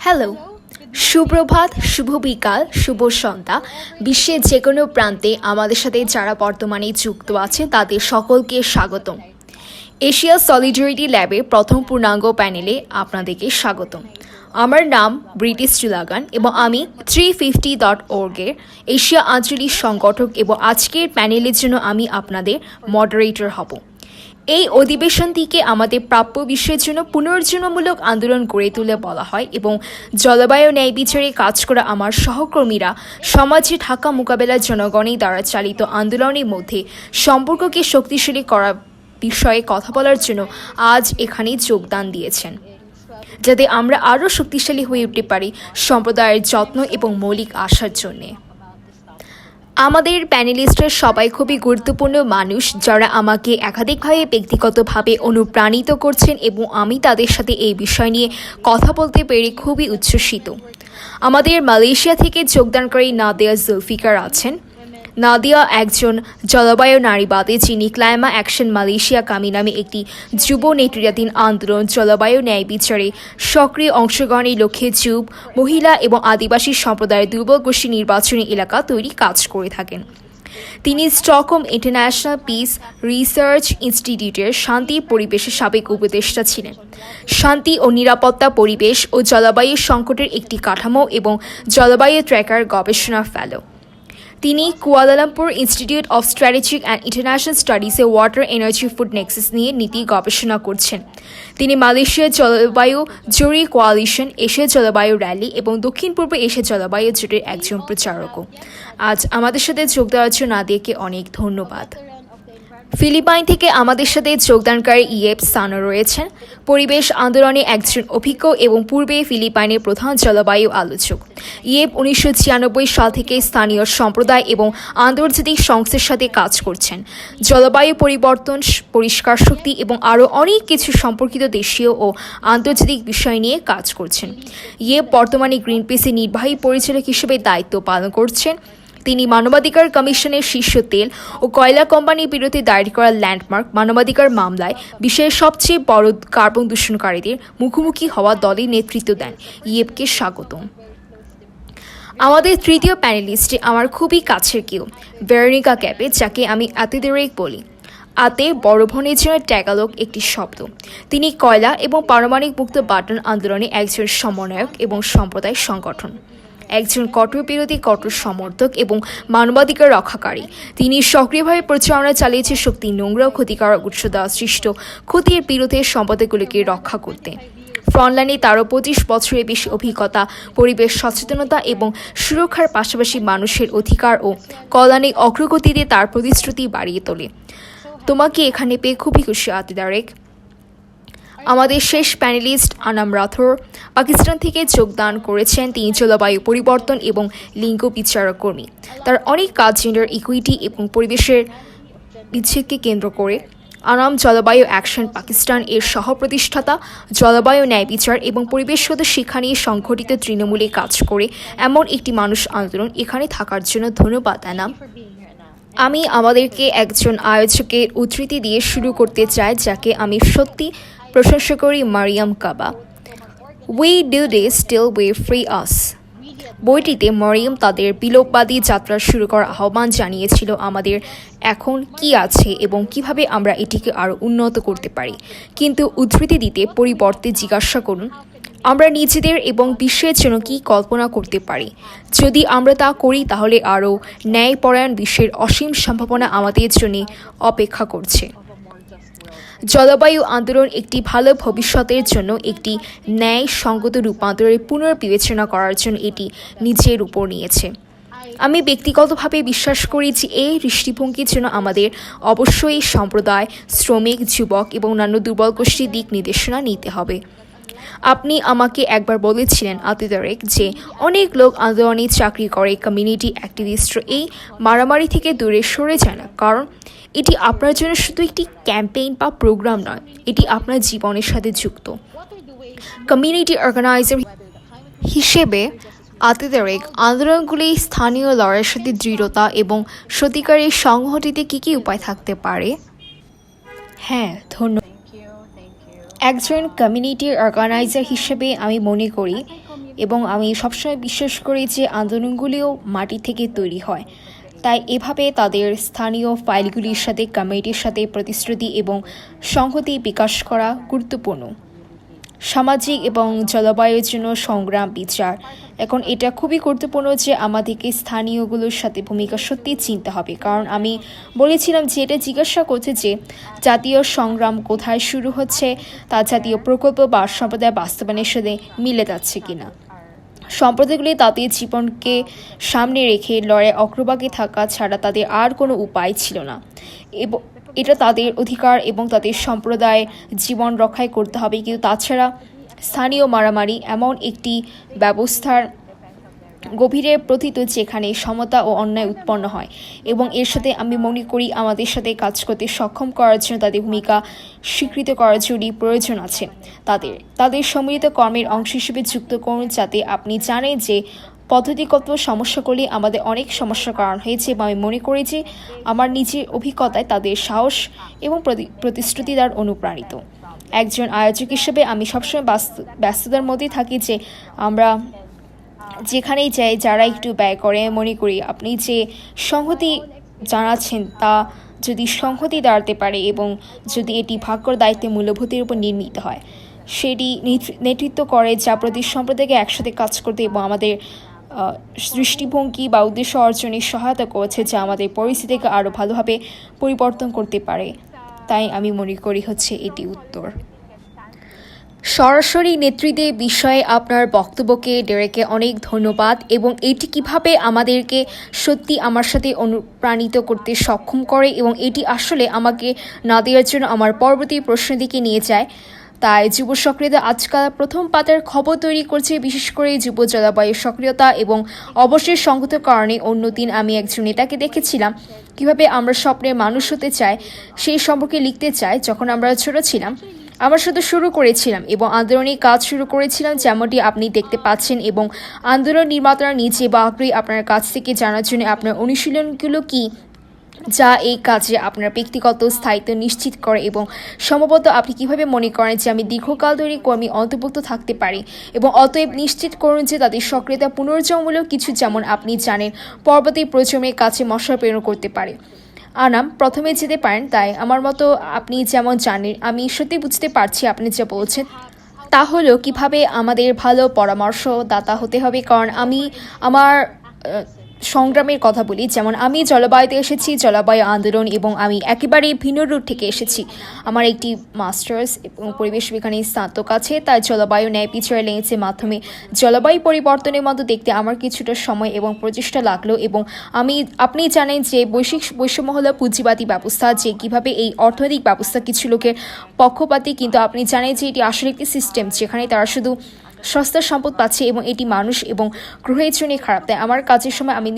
Hello, সুপ্রভাত, শুভ বিকাল, শুভ সন্ধ্যা। বিশ্বের যে কোনো প্রান্তে আমাদের সাথে যারা বর্তমানে যুক্ত আছে তাদের সকলকে স্বাগতম। এশিয়া সলিডারিটি ল্যাবের প্রথম পূর্ণাঙ্গ প্যানেলে আপনাদেরকে স্বাগতম। আমার নাম ব্রিটিশ চুলাগান এবং আমি 350.org-এর এশিয়া আঞ্চলিক সংগঠক এবং আজকের প্যানেলের জন্য আমি আপনাদের মডারেটর হব। এই অধিবেশনটিকে আমাদের প্রাপ্য বিশ্বের জন্য পুনর্জন্মমূলক আন্দোলন গড়ে তুলে বলা হয় এবং জলবায়ু ন্যায় বিচারে কাজ করা আমার সহকর্মীরা সমাজে ঢাকা মোকাবেলার জনগণের দ্বারা চালিত আন্দোলনের মধ্যে সম্পর্ককে শক্তিশালী করার বিষয়ে কথা বলার জন্য আজ এখানে যোগদান দিয়েছেন, যাতে আমরা আরও শক্তিশালী হয়ে উঠতে পারি সম্প্রদায়ের যত্ন এবং মৌলিক আশার জন্যে। আমাদের প্যানেলিস্টরা সবাই খুবই গুরুত্বপূর্ণ মানুষ, যারা আমাকে একাধিকভাবে ব্যক্তিগতভাবে অনুপ্রাণিত করছেন এবং আমি তাদের সাথে এই বিষয় নিয়ে কথা বলতে পেরে খুবই উচ্ছ্বসিত। আমাদের মালয়েশিয়া থেকে যোগদানকারী নাদিয়া জুলফিকার আছেন। নাদিয়া একজন জলবায়ু নারীবাদী, যিনি ক্লাইমা অ্যাকশন মালয়েশিয়া কামি নামে একটি যুব নেতৃত্বাধীন আন্দোলন জলবায়ু ন্যায় বিচারে সক্রিয় অংশগ্রহণের লক্ষ্যে যুব, মহিলা এবং আদিবাসী সম্প্রদায়ের দুর্বল গোষ্ঠী নির্বাচনী এলাকা তৈরি কাজ করে থাকেন। তিনি স্টকহোম ইন্টারন্যাশনাল পিস রিসার্চ ইনস্টিটিউটের শান্তি পরিবেশের সাবেক উপদেষ্টা ছিলেন। শান্তি ও নিরাপত্তা, পরিবেশ ও জলবায়ু সংকটের একটি কাঠামো এবং জলবায়ু ট্র্যাকার গবেষণা ফেলো। তিনি Kuala Lumpur institute of strategic and international স্টাডিজে ওয়াটার এনার্জি ফুড নেক্সাস নিয়ে নীতি গবেষণা করছেন। তিনি মালয়েশিয়ার জলবায়ু জরুরি কোয়ালিশন, এশিয়া জলবায়ু র্যালি এবং দক্ষিণ পূর্ব এশিয়া জলবায়ু জোটের একজন প্রচারকও। আজ আমাদের সাথে যোগ দেওয়ার জন্য নাদিয়াকে অনেক ধন্যবাদ। ফিলিপাইন থেকে আমাদের সাথে যোগদানকারী ইয়েব সানো রয়েছেন। পরিবেশ আন্দোলনে একজন অভিজ্ঞ এবং পূর্বে ফিলিপাইনের প্রধান জলবায়ু আলোচক। ইয়েব 1996 সাল থেকে স্থানীয় সম্প্রদায় এবং আন্তর্জাতিক সংস্থার সাথে কাজ করছেন। জলবায়ু পরিবর্তন, পরিষ্কার শক্তি এবং আরও অনেক কিছু সম্পর্কিত দেশীয় ও আন্তর্জাতিক বিষয় নিয়ে কাজ করছেন। ইয়েব বর্তমানে গ্রিনপিসের নির্বাহী পরিচালক হিসেবে দায়িত্ব পালন করছেন। তিনি মানবাধিকার কমিশনের শীর্ষ তেল ও কয়লা কোম্পানির বিরুদ্ধে দায়ের করা ল্যান্ডমার্ক মানবাধিকার মামলায় বিশ্বের সবচেয়ে বড় কার্বন দূষণকারীদের মুখোমুখি হওয়া দলের নেতৃত্ব দেন। ইয়েবকে স্বাগতম। আমাদের তৃতীয় প্যানেলিস্টে আমার খুবই কাছের কেউ, ভেরোনিকা ক্যাপে, যাকে আমি আতিদেরেক বলি। আতে বড় বোনের জন্য ট্যাগালগ একটি শব্দ। তিনি কয়লা এবং পারমাণবিক মুক্ত বাটন আন্দোলনে একজন সমন্বয়ক এবং সম্প্রদায় সংগঠন, একজন কঠোর বিরোধী, কঠোর সমর্থক এবং মানবাধিকার রক্ষাকারী। তিনি সক্রিয়ভাবে প্রচারণা চালিয়েছে শক্তি, নোংরা ও ক্ষতিকারক উৎস দ্বারা সৃষ্ট ক্ষতির বিরুদ্ধে সম্পদগুলিকে রক্ষা করতে। ফ্রন্টলাইনে তারও 25 বছরের বেশি অভিজ্ঞতা, পরিবেশ সচেতনতা এবং সুরক্ষার পাশাপাশি মানুষের অধিকার ও কল্যাণে অগ্রগতিতে তার প্রতিশ্রুতি বাড়িয়ে তোলে। তোমাকে এখানে পেয়ে খুবই খুশি আতিদারেক। আমাদের শেষ প্যানেলিস্ট আনাম রাথোর পাকিস্তান থেকে যোগদান করেছেন। তিনি জলবায়ু পরিবর্তন এবং লিঙ্গ বিচারক কর্মী। তার অনেক কাজ জেন্ডার ইকুইটি এবং পরিবেশের বিচ্ছেদকে কেন্দ্র করে। আনাম জলবায়ু অ্যাকশন পাকিস্তান এর সহ প্রতিষ্ঠাতা। জলবায়ু ন্যায় বিচার এবং পরিবেশগত শিক্ষা নিয়ে সংগঠিত তৃণমূলে কাজ করে এমন একটি মানুষ আন্দোলন। এখানে থাকার জন্য ধন্যবাদ আনাম। আমি আমাদেরকে একজন আয়োজকের উদ্ধৃতি দিয়ে শুরু করতে চাই, যাকে আমি সত্যি প্রশংসা করি, Mariam Kaba. We do this till we free us. বইটিতে মরিয়ম তাদের বিলোপবাদী যাত্রা শুরু করার আহ্বান জানিয়েছিল, আমাদের এখন কি আছে এবং কিভাবে আমরা এটিকে আরও উন্নত করতে পারি। কিন্তু উদ্ধৃতি দিতে পরিবর্তে জিজ্ঞাসা করুন, আমরা নিজেদের এবং বিশ্বের জন্য কী কল্পনা করতে পারি। যদি আমরা তা করি তাহলে আরও ন্যায়পরায়ণ বিশ্বের অসীম সম্ভাবনা আমাদের জন্য অপেক্ষা করছে। জলবায়ু আন্দোলন একটি ভালো ভবিষ্যতের জন্য একটি ন্যায়সঙ্গত রূপান্তরের পুনর্বিবেচনা করার জন্য এটি নিজের উপর নিয়েছে। আমি ব্যক্তিগতভাবে বিশ্বাস করি যে এই দৃষ্টিভঙ্গির জন্য আমাদের অবশ্যই সম্প্রদায়, শ্রমিক, যুবক এবং অন্যান্য দুর্বল গোষ্ঠীর দিক নির্দেশনা নিতে হবে। আপনি আমাকে একবার বলেছিলেন আতিদারেক যে অনেক লোক আন্দোলনে চাকরি করে, কমিউনিটি অ্যাক্টিভিস্টরা এই মারামারি থেকে দূরে সরে যায় না, কারণ এটি আপনার জন্য শুধু একটি ক্যাম্পেইন বা প্রোগ্রাম নয়, এটি আপনার জীবনের সাথে যুক্ত। কমিউনিটি অর্গানাইজার হিসেবে আতিদারেক আন্দোলনগুলি স্থানীয় লড়াইয়ের সাথে দৃঢ়তা এবং সত্যিকারের সংগঠিত কী কী উপায় থাকতে পারে? হ্যাঁ, ধন্যবাদ। একজন কমিউনিটি অর্গানাইজার হিসেবে আমি মনে করি এবং আমি সবসময় বিশ্বাস করি যে আন্দোলনগুলিও মাটি থেকে তৈরি হয়। তাই এভাবে তাদের স্থানীয় ফাইলগুলির সাথে কমিউনিটির সাথে প্রতিশ্রুতি এবং সংহতি বিকাশ করা গুরুত্বপূর্ণ। সামাজিক এবং জলবায়ুর জন্য সংগ্রাম বিচার, এখন এটা খুবই গুরুত্বপূর্ণ যে আমাদেরকে স্থানীয়গুলোর সাথে ভূমিকা সত্যি চিনতে হবে, কারণ আমি বলেছিলাম যে এটা জিজ্ঞাসা করছে যে জাতীয় সংগ্রাম কোথায় শুরু হচ্ছে, তা জাতীয় প্রকল্প বা সম্প্রদায় বাস্তবায়নের সাথে মিলে যাচ্ছে কিনা। সম্প্রদায়গুলি তাদের জীবনকে সামনে রেখে লড়াই অগ্রভাগে থাকা ছাড়া তাদের আর কোনো উপায় ছিল না, এবং এটা তাদের অধিকার এবং তাদের সম্প্রদায় জীবন রক্ষায় করতে হবে। কিন্তু তাছাড়া স্থানীয় মারামারি এমন একটি ব্যবস্থার গভীরে প্রথিত যেখানে সমতা ও অন্যায় উৎপন্ন হয়, এবং এর সাথে আমি মনে করি আমাদের সাথে কাজ করতে সক্ষম করার জন্য তাদের ভূমিকা স্বীকৃত করার জরুরি প্রয়োজন আছে। তাদের সম্মিলিত কর্মের অংশ হিসেবে যুক্ত করুন, যাতে আপনি জানেন যে পদ্ধতিগত সমস্যাগুলি আমাদের অনেক সমস্যার কারণ হয়েছে, এবং আমি মনে করি যে আমার নিজের অভিজ্ঞতায় তাদের সাহস এবং প্রতিশ্রুতি দ্বারা অনুপ্রাণিত। একজন আয়োজক হিসেবে আমি সবসময় ব্যস্ততার মধ্যে থাকি যে আমরা যেখানেই যাই যারা একটু ব্যয় করে, মনে করি আপনি যে সংহতি জানাচ্ছেন তা যদি সংহতি দাঁড়াতে পারে এবং যদি এটি ভাগ্যর দায়িত্বে মূল্যবোধের উপর নির্মিত হয়, সেটি নেতৃত্ব করে যা প্রতি সম্প্রদায়কে একসাথে কাজ করতে এবং আমাদের দৃষ্টিভঙ্গি বা উদ্দেশ্য অর্জনে সহায়তা করেছে, যা আমাদের পরিস্থিতিকে আরও ভালোভাবে পরিবর্তন করতে পারে। তাই আমি মনে করি হচ্ছে এটি উত্তর। সরাসরি নেতৃত্বের বিষয়ে আপনার বক্তব্যকে ডেরেককে অনেক ধন্যবাদ, এবং এটি কিভাবে আমাদেরকে সত্যি আমার সাথে অনুপ্রাণিত করতে সক্ষম করে, এবং এটি আসলে আমাকে না দেওয়ার জন্য আমার পরবর্তী প্রশ্নের দিকে নিয়ে যায়। তাই যুব সক্রিয়তা আজকাল প্রথম পাতার খবর তৈরি করছে, বিশেষ করে যুব জলবায়ু সক্রিয়তা এবং অবশ্যই সংগত কারণে। অন্যদিন আমি একজন নেতাকে দেখেছিলাম কিভাবে আমরা স্বপ্নের মানুষ হতে চাই সেই সম্পর্কে লিখতে চাই। যখন আমরা ছোট ছিলাম আমরা শুধু শুরু করেছিলাম এবং আন্দোলনের কাজ শুরু করেছিলাম, যেমনটি আপনি দেখতে পাচ্ছেন, এবং আন্দোলন নির্মাতারা নিজে বা আগ্রহী আপনার কাছ থেকে জানার জন্য আপনার অনুশীলনগুলো কি, যা এই কাজে আপনার ব্যক্তিগত স্থায়িত্ব নিশ্চিত করে, এবং সম্ভবত আপনি কিভাবে মনে করেন যে আমি দীর্ঘকাল ধরে কর্মী অন্তর্ভুক্ত থাকতে পারি, এবং অতএব নিশ্চিত করুন যে তাদের সক্রিয়তা পুনর্জন্মমূলক কিছু, যেমন আপনি জানেন, পরবর্তী প্রজন্মের কাছে মশলা প্রেরণ করতে পারে। আনাম প্রথমে যেতে পারেন। তাই আমার মতো আপনি যেমন জানেন, আমি সত্যি বুঝতে পারছি আপনি যা বলছেন তা হলো কিভাবে আমাদের ভালো পরামর্শদাতা হতে হবে, কারণ আমি আমার সংগ্রামের কথা বলি। যেমন আমি জলবায়ুতে এসেছি, জলবায়ু আন্দোলন, এবং আমি একেবারে ভিন্ন রুট থেকে এসেছি। আমার একটি মাস্টার্স এবং পরিবেশ বিজ্ঞানে স্নাতক আছে, তাই জলবায়ু ন্যায় বিচার লেন্সের মাধ্যমে জলবায়ু পরিবর্তনের মতো দেখতে আমার কিছুটা সময় এবং প্রচেষ্টা লাগলো। এবং আপনি জানেন যে বৈষম্য হলো পুঁজিবাদী ব্যবস্থা, যে কিভাবে এই অর্থনৈতিক ব্যবস্থা কিছু লোকের পক্ষপাতী, কিন্তু আপনি জানেন যে এটি আসলে একটি সিস্টেম যেখানে তারা শুধু সস্তার সম্পদ পাচ্ছে, এবং এটি মানুষ এবং গ্রহের জন্য খারাপ। তাই আমার কাজের সময় আমি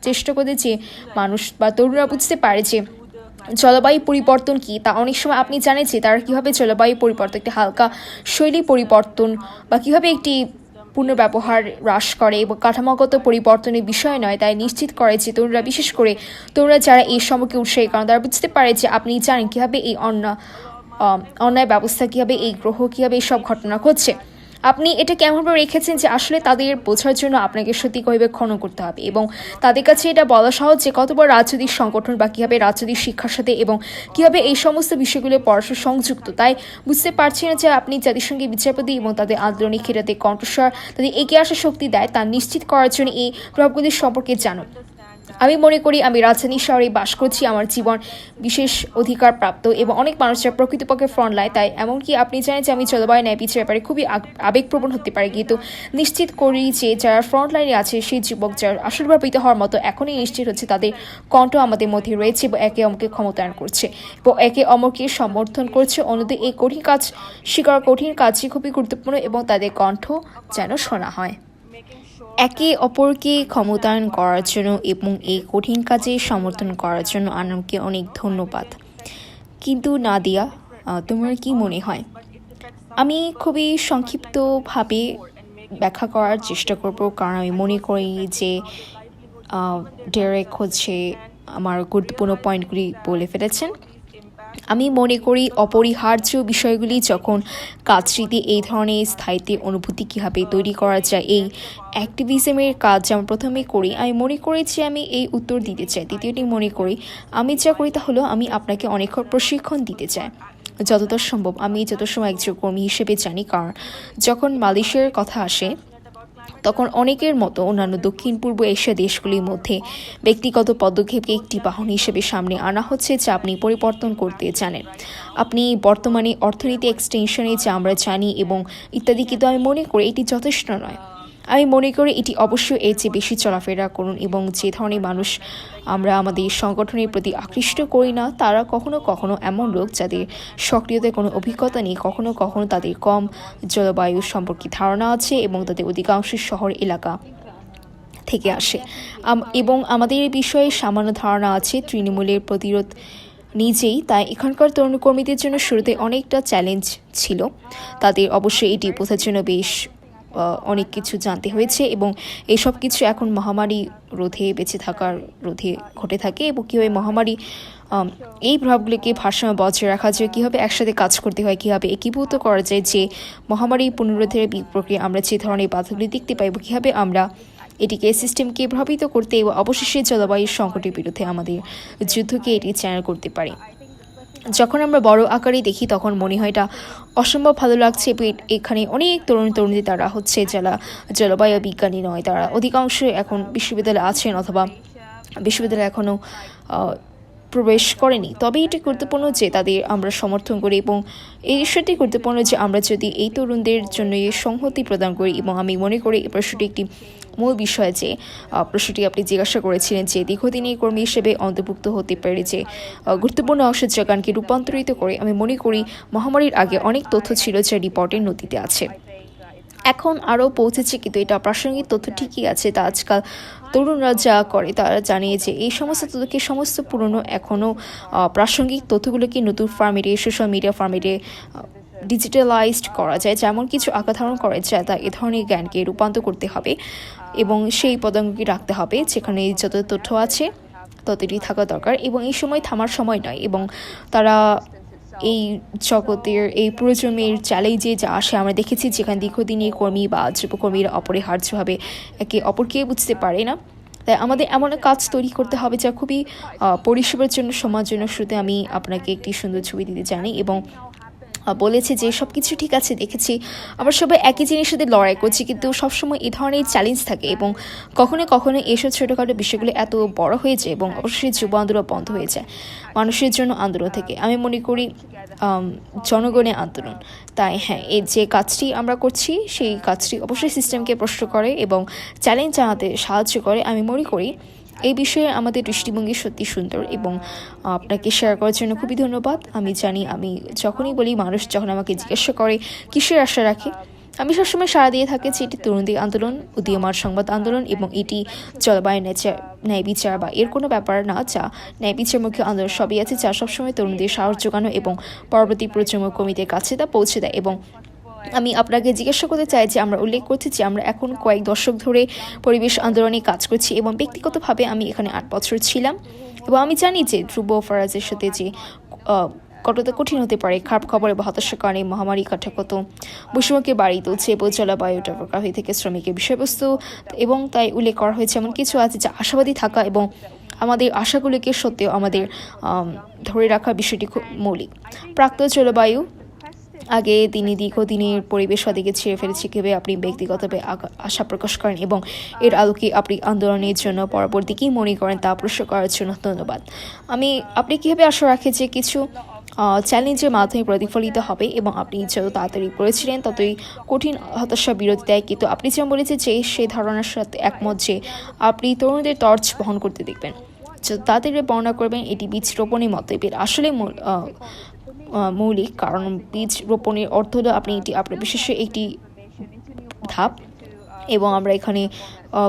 চেষ্টা করি যে মানুষ বা তরুণরা বুঝতে পারে যে জলবায়ু পরিবর্তন কি। তা অনেক সময় আপনি জানেন যে তারা কীভাবে জলবায়ু পরিবর্তন, একটি হালকা শৈলী পরিবর্তন বা কীভাবে একটি পুনর্ব্যবহার হ্রাস করে এবং কাঠামোগত পরিবর্তনের বিষয় নয়। তাই নিশ্চিত করে যে তরুণরা, বিশেষ করে তরুণরা যারা এই সম্পর্কে উৎসাহী, কারণ তারা বুঝতে পারে যে আপনি জানেন কীভাবে এই অন্যায় ব্যবস্থা, কীভাবে এই গ্রহ, কীভাবে এই সব ঘটনা ঘটছে। আপনি এটা কেমনভাবে রেখেছেন যে আসলে তাদের বোঝার জন্য আপনাকে সত্যি খনন করতে হবে, এবং তাদের কাছে এটা বলা সহজ যে কত বড় রাজনৈতিক সংগঠন বা কীভাবে রাজনৈতিক শিক্ষার সাথে এবং কীভাবে এই সমস্ত বিষয়গুলো পরস্পর সংযুক্ত। তাই বুঝতে পারছি না যে আপনি জাতিসংঘের বিচারপতি এবং তাদের আন্দোলনিক ক্ষেত্রে কণ্ঠস্বর, তাদের এগিয়ে আসার শক্তি দেয়, তা নিশ্চিত করার জন্য এই প্রভাবগুলির সম্পর্কে জানুন। আমি মনে করি আমি রাজধানী শহরে বাস করছি, আমার জীবন বিশেষ অধিকার প্রাপ্ত, এবং অনেক মানুষরা প্রকৃতপক্ষে ফ্রন্ট লাইন। তাই এমনকি আপনি জানেন যে আমি জলবায়ু ন্যায় বিচারের ব্যাপারে খুবই আবেগপ্রবণ হতে পারি, কিন্তু নিশ্চিত করি যে যারা ফ্রন্ট লাইনে আছে সেই যুবক যারা আসল ভাবিত হওয়ার মতো, এখনই নিশ্চিত হচ্ছে তাদের কণ্ঠ আমাদের মধ্যে রয়েছে এবং একে অমরকে ক্ষমতায়ন করছে এবং একে অমরকে সমর্থন করছে। অন্যদের এই কঠিন কাজটি খুবই গুরুত্বপূর্ণ, এবং তাদের কণ্ঠ যেন শোনা হয়। একে অপরকে ক্ষমতায়ন করার জন্য এবং এই কঠিন কাজে সমর্থন করার জন্য আনামকে অনেক ধন্যবাদ। কিন্তু নাদিয়া, তোমার কি মনে হয়? আমি খুবই সংক্ষিপ্তভাবে ব্যাখ্যা করার চেষ্টা করব, কারণ আমি মনে করি যে ডেরেক হচ্ছে আমার গুরুত্বপূর্ণ পয়েন্টগুলি বলে ফেলেছেন। আমি মনে করি অপরিহার্য বিষয়গুলি যখন কাজটিতে এই ধরনের স্থায়িত্বের অনুভূতি কীভাবে তৈরি করা যায়, এই অ্যাক্টিভিজমের কাজ যেমন প্রথমে করি, আমি মনে করি যে আমি এই উত্তর দিতে চাই। দ্বিতীয়টি মনে করি আমি যা করি তা হলো আমি আপনাকে অনেকক্ষণ প্রশিক্ষণ দিতে চাই যতটা সম্ভব। আমি যত সময় একজন কর্মী হিসেবে জানি, কারণ যখন মালয়েশিয়ার কথা আসে তখন অনেকের মতো অন্যান্য দক্ষিণ পূর্ব এশিয়া দেশগুলির মধ্যে ব্যক্তিগত পদক্ষেপকে একটি বাহন হিসেবে সামনে আনা হচ্ছে যা আপনি পরিবর্তন করতে জানেন। আপনি বর্তমানে অর্থনীতি এক্সটেনশনে যা আমরা জানি এবং ইত্যাদি, কিন্তু আমি মনে করি এটি যথেষ্ট নয়। আমি মনে করি এটি অবশ্যই এর চেয়ে বেশি চলাফেরা করুন এবং যে ধরনের মানুষ আমরা আমাদের সংগঠনের প্রতি আকৃষ্ট করি না তারা কখনো কখনো এমন লোক যাদের সক্রিয়তার কোনো অভিজ্ঞতা নেই, কখনো কখনো তাদের কম জলবায়ু সম্পর্কে ধারণা আছে এবং তাদের অধিকাংশ শহর এলাকা থেকে আসে এবং আমাদের এই বিষয়ে সামান্য ধারণা আছে তৃণমূলের প্রতিরোধ নিজেই। তাই এখানকার তরুণ কর্মীদের জন্য শুরুতে অনেকটা চ্যালেঞ্জ ছিল। তাদের অবশ্যই এটি বোঝার জন্য বেশ অনেক কিছু জানতে হয়েছে এবং এইসব কিছু এখন মহামারী রোধে বেঁচে থাকার রোধে ঘটে থাকে এবং কীভাবে মহামারী এই প্রভাবগুলিকে ভারসাম্য বজায় রাখা যায়, কীভাবে একসাথে কাজ করতে হয়, কীভাবে একীভূত করা যায় যে মহামারী পুনরুদ্ধারের প্রক্রিয়া আমরা যে ধরনের বাধাগুলি দেখতে পাই, কীভাবে আমরা এটিকে সিস্টেমকে প্রভাবিত করতে এবং অবশেষে জলবায়ু সংকটের বিরুদ্ধে আমাদের যুদ্ধকে এটি চ্যানেল করতে পারি। যখন আমরা বড় আকারে দেখি তখন মনে হয় এটা অসম্ভব ভালো লাগছে। এখানে অনেক তরুণী তারা হচ্ছে যারা জলবায়ু বিজ্ঞানী নয়, তারা অধিকাংশ এখন বিশ্ববিদ্যালয়ে আছেন অথবা বিশ্ববিদ্যালয়ে এখনও প্রবেশ করেনি। তবে এটি গুরুত্বপূর্ণ যে তাদের আমরা সমর্থন করি এবং এই বিষয়টি গুরুত্বপূর্ণ যে আমরা যদি এই তরুণদের জন্য সংহতি প্রদান করি। এবং আমি মনে করি এই প্রশ্নটি একটি মূল বিষয় যে প্রশ্নটি আপনি জিজ্ঞাসা করেছিলেন যে দীর্ঘদিনের কর্মী হিসেবে অন্তর্ভুক্ত হতে পারে যে গুরুত্বপূর্ণ অংশের জায়গাকে রূপান্তরিত করে। আমি মনে করি মহামারীর আগে অনেক তথ্য ছিল যা রিপোর্টের নথিতে আছে, এখন আরও পৌঁছেছে, কিন্তু এটা প্রাসঙ্গিক তথ্য ঠিকই আছে। তা আজকাল তরুণরা যা করে তারা জানে যে এই সমস্ত তথ্যকে সমস্ত পুরনো এখনও প্রাসঙ্গিক তথ্যগুলোকে নতুন ফরম্যাটে, সোশ্যাল মিডিয়া ফরম্যাটে ডিজিটালাইজড করা যায়, যেমন কিছু আঁকা ধারণ করা যায় তা এ ধরনের জ্ঞানকে রূপান্তর করতে হবে এবং সেই পদাঙ্ককে রাখতে হবে যেখানে যত তথ্য আছে ততটি থাকা দরকার এবং এই সময় থামার সময় নয়। এবং তারা এই জগতের এই প্রজন্মের চ্যালেঞ্জে যা আসে আমরা দেখেছি যেখানে দীর্ঘদিনের কর্মী বা যুবকর্মীরা অপরিহার্যভাবে একে অপরকে বুঝতে পারে না। তাই আমাদের এমন কাজ তৈরি করতে হবে যা খুবই পরিষেবার জন্য, সমাজ জন্য। শুরুতে আমি আপনাকে একটি সুন্দর ছবি দিতে জানি এবং বলেছে যে সব কিছু ঠিক আছে, দেখেছি আমরা সবাই একই জিনিসের সাথে লড়াই করছি, কিন্তু সবসময় এই ধরনের চ্যালেঞ্জ থাকে এবং কখনো কখনো এসব ছোটোখাটো বিষয়গুলো এত বড় হয়ে যায় এবং অবশ্যই যুব আন্দোলন বন্ধ হয়ে যায় মানুষের জন্য আন্দোলন থেকে। আমি মনে করি জনগণের আন্দোলন। তাই হ্যাঁ, এই যে কাজটি আমরা করছি সেই কাজটি অবশ্যই সিস্টেমকে প্রশ্ন করে এবং চ্যালেঞ্জ জানাতে সাহায্য করে। আমি মনে করি এই বিষয়ে আমাদের দৃষ্টিভঙ্গি সত্যি সুন্দর এবং আপনাকে শেয়ার করার জন্য খুবই ধন্যবাদ। আমি জানি আমি যখনই বলি মানুষ যখন আমাকে জিজ্ঞাসা করে কিসের আশা রাখে, আমি সবসময় সাড়া দিয়ে থাকি যে এটি তরুণদের আন্দোলন, উদীয়মান সংবাদ আন্দোলন এবং এটি জলবায়ু ন্যায় বিচার বা এর কোনো ব্যাপার না, যা ন্যায় বিচার মুখ্য আন্দোলন সবই আছে, যা সবসময় তরুণদের সাহস যোগানো এবং পরবর্তী প্রজন্ম কর্মীদের কাছে তা পৌঁছে দেয়। এবং আমি আপনাকে জিজ্ঞাসা করতে চাই যে আমরা উল্লেখ করছি যে আমরা এখন কয়েক দশক ধরে পরিবেশ আন্দোলনে কাজ করছি এবং ব্যক্তিগতভাবে আমি এখানে 8 বছর ছিলাম এবং আমি জানি যে ধ্রুব ফারাজের সাথে যে কতটা কঠিন হতে পারে, খারাপ খবর এবং হতাশার কারণে মহামারী কাঠাগত বৈষম্যকে বাড়িয়ে তুলছে এবং জলবায়ুটা প্রকাশ থেকে শ্রমিকের বিষয়বস্তু এবং তাই উল্লেখ করা হয়েছে এমন কিছু আছে যা আশাবাদী থাকা এবং আমাদের আশাগুলিকে সত্ত্বেও আমাদের ধরে রাখার বিষয়টি খুব মৌলিক। প্রাক্তন জলবায়ু আগে তিনি দীর্ঘদিনের পরিবেশবাদীকে ছেড়ে ফেলেছে, কীভাবে আপনি ব্যক্তিগতভাবে আশা প্রকাশ করেন এবং এর আলোকে আপনি আন্দোলনের জন্য পরবর্তী কী মনে করেন তা প্রশ্ন করার জন্য ধন্যবাদ। আপনি কীভাবে আশা রাখেন যে কিছু চ্যালেঞ্জের মাধ্যমে প্রতিফলিত হবে এবং আপনি যত তাড়াতাড়ি পড়েছিলেন ততই কঠিন হতাশা বিরতি দেয়, কিন্তু আপনি যেমন বলেছেন যে সেই ধারণার সাথে একমত যে আপনি তরুণদের টর্চ বহন করতে দেখবেন, যত তাড়াতাড়ি বর্ণনা করবেন এটি বীজ রোপণের মতো। এর আসলে মৌলিক, কারণ বীজ রোপণের অর্থ হলো আপনি এটি আপনার বিশেষ একটি ধাপ এবং আমরা এখানে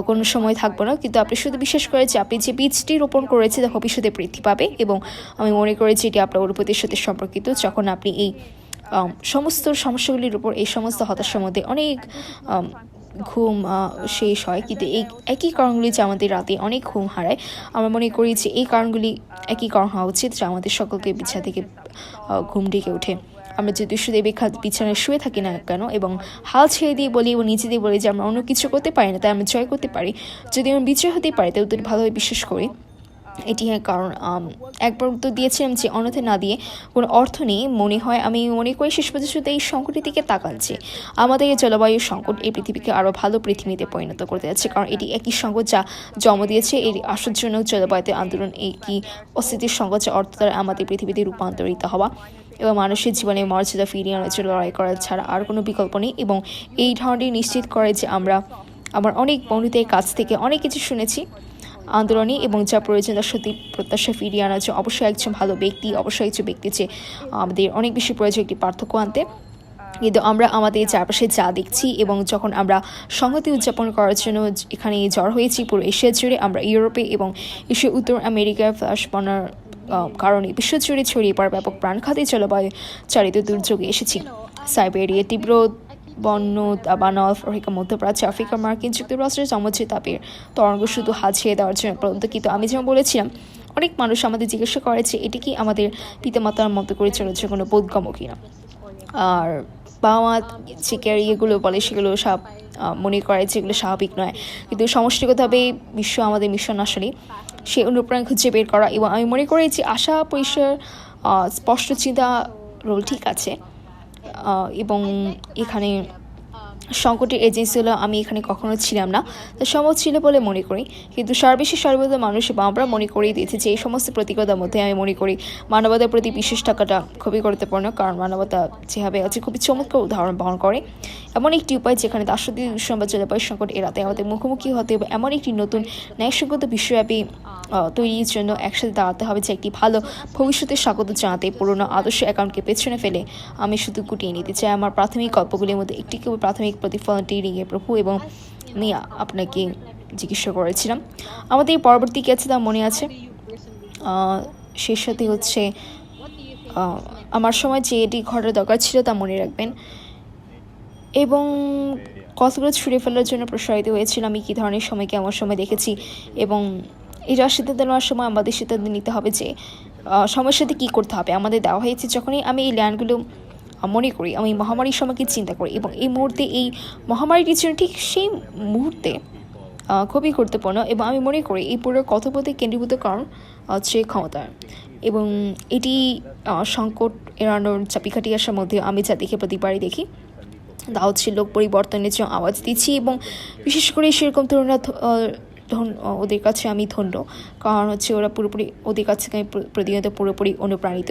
কোনো সময় থাকবো না, কিন্তু আপনি শুধু বিশ্বাস করে যে আপনি যে বীজটি রোপণ করেছে তা ভবিষ্যতে বৃদ্ধি পাবে এবং আমি মনে করি যে এটি আপনার অনুভূতির সাথে সম্পর্কিত। যখন আপনি এই সমস্ত সমস্যাগুলির উপর, এই সমস্ত হতাশার মধ্যে অনেক ঘুম শেষ হয়, কিন্তু এই একই কারণগুলি যে আমাদের রাতে অনেক ঘুম হারায়, আমরা মনে করি যে এই কারণগুলি একই কারণ হওয়া উচিত যা আমাদের সকলকে বিছানা থেকে ঘুম ডেকে ওঠে। আমরা যদি শুধু বেখাত বিছানায় শুয়ে থাকি না কেন এবং হাল ছেড়ে দিয়ে বলি এবং নিজেদের বলি যে আমরা অন্য কিছু করতে পারি না, তাই আমরা জয় করতে পারি, যদি আমরা বিজয় হতে পারি তাই ওদের ভালোভাবে বিশ্বাস করি। এটি কারণ একবার উত্তর দিয়েছিলাম যে অন্যথা না দিয়ে কোনো অর্থ নেই। আমি মনে করি শেষ পর্যন্ত এই সংকটের দিকে তাকাচ্ছে আমাদের এই জলবায়ু সংকট এই পৃথিবীকে আরও ভালো পৃথিবীতে পরিণত করতে যাচ্ছে, কারণ এটি একই সংকট যা জন্ম দিয়েছে এর আশ্চর্যজনক জলবায়ুতে আন্দোলন, একই অস্থিতির সংকট যা অর্থ দ্বারা আমাদের পৃথিবীতে রূপান্তরিত হওয়া এবং মানুষের জীবনে মর্যাদা ফিরিয়ে আনার জন্য লড়াই করা ছাড়া আর কোনো বিকল্প নেই। এবং এই ধারণাটি নিশ্চিত করে যে আমার অনেক বন্ধুদের কাছ থেকে অনেক কিছু শুনেছি আন্দোলনে, এবং যা প্রয়োজন তার সত্যি প্রত্যাশা ফিরিয়ে আনার জন্য অবশ্যই একজন ভালো ব্যক্তি, অবশ্যই একজন ব্যক্তি যে আমাদের অনেক বেশি প্রয়োজন একটি পার্থক্য আনতে। কিন্তু আমরা আমাদের চারপাশে যা দেখছি এবং যখন আমরা সংহতি উদযাপন করার জন্য এখানে জ্বর হয়েছি পুরো এশিয়া জুড়ে, আমরা ইউরোপে এবং এশিয়া উত্তর আমেরিকায় ফ্ল্যাশ বন্যার কারণে বিশ্বজুড়ে ছড়িয়ে পড়া ব্যাপক প্রাণঘাতী জলবায়ু চালিত দুর্যোগে এসেছি। সাইবেরিয়া তীব্র বন্য বা নর্থ আফ্রিকা, মধ্যপ্রাচ্য, আফ্রিকা, মার্কিন যুক্তরাষ্ট্রের সমুদ্রে তাপের তরঙ্গ শুধু হাত ছেড়ে দেওয়ার জন্য পর্যন্ত। কিন্তু আমি যেমন বলেছিলাম, অনেক মানুষ আমাদের জিজ্ঞাসা করে যে এটি কি আমাদের পিতামাতার মতো করে চলেছে কোনো বোধগম্য কিনা, আর বাবা মা যে ক্যারিয়ারগুলো বলে সেগুলো সব মনে করে যেগুলো স্বাভাবিক নয়। কিন্তু সমষ্টিগতভাবে বিশ্ব আমাদের মিশন আসলে সে অনুপ্রেরণা খুঁজে বের করা, এবং আমি মনে করি যে আশা পরিষ্কার স্পষ্ট চিন্তা রোল ঠিক আছে। এবং এখানে সংকটের এজেন্সি হলো আমি এখানে কখনো ছিলাম না, তা সম্ভব ছিল বলে মনে করি। কিন্তু সর্বশেষ সর্বদা মানুষ বা আমরা মনে করিয়ে দিয়েছি যে এই সমস্ত প্রতিকূলতার মধ্যে আমি মনে করি মানবতার প্রতি বিশ্বাস থাকাটা খুবই গুরুত্বপূর্ণ, কারণ মানবতা যেভাবে আছে খুবই চমৎকার উদাহরণ বহন করে এমন একটি উপায় যেখানে দাসত্ব দূষণ বা জলবায়ু সংকট এড়াতে আমাদের মুখোমুখি হতে হবে এমন একটি নতুন ন্যায়সঙ্গত বিশ্বব্যাপী তৈরির জন্য একসাথে দাঁড়াতে হবে, যে একটি ভালো ভবিষ্যতে স্বাগত জানাতে পুরোনো আদর্শ অ্যাকাউন্টকে পেছনে ফেলে আমি শুধু গুটিয়ে নিতে চাই আমার প্রাথমিক গল্পগুলির মধ্যে একটি কেবল প্রাথমিক প্রতিফলনটি রিঙে প্রভু। এবং আমি আপনাকে জিজ্ঞাসা করেছিলাম আমাদের পরবর্তী কি আছে তা মনে আছে, শেষ সাথে হচ্ছে আমার সময় যে এটি ঘটার দরকার ছিল তা মনে রাখবেন, এবং কতগুলো ছুঁড়ে ফেলার জন্য প্রসারিত হয়েছিল আমি কী ধরনের সময়কে আমার সময় দেখেছি। এবং এটা সিদ্ধান্ত নেওয়ার সময় আমাদের সিদ্ধান্ত নিতে হবে যে সময়ের সাথে কী করতে হবে আমাদের দেওয়া হয়েছে। যখনই আমি এই ল্যান্ডগুলো মনে করি, আমি মহামারীর সময়কে চিন্তা করি, এবং এই মুহূর্তে এই মহামারীটির জন্য ঠিক সেই মুহূর্তে খুবই গুরুত্বপূর্ণ, এবং আমি মনে করি এই পুরো কথোপকথনের কেন্দ্রীভূত কারণ হচ্ছে ক্ষমতা, এবং এটি সংকট এড়ানোর চাপিকাঠি আসার মধ্যে আমি যা দেখে প্রতিবারই দেখি তা হচ্ছে লোক পরিবর্তনের জন্য আওয়াজ দিচ্ছি, এবং বিশেষ করে সেরকম তরুণরা ওদের কাছে আমি ধন্য, কারণ হচ্ছে ওরা পুরোপুরি ওদের কাছ থেকে আমি প্রতিনিয়ত পুরোপুরি অনুপ্রাণিত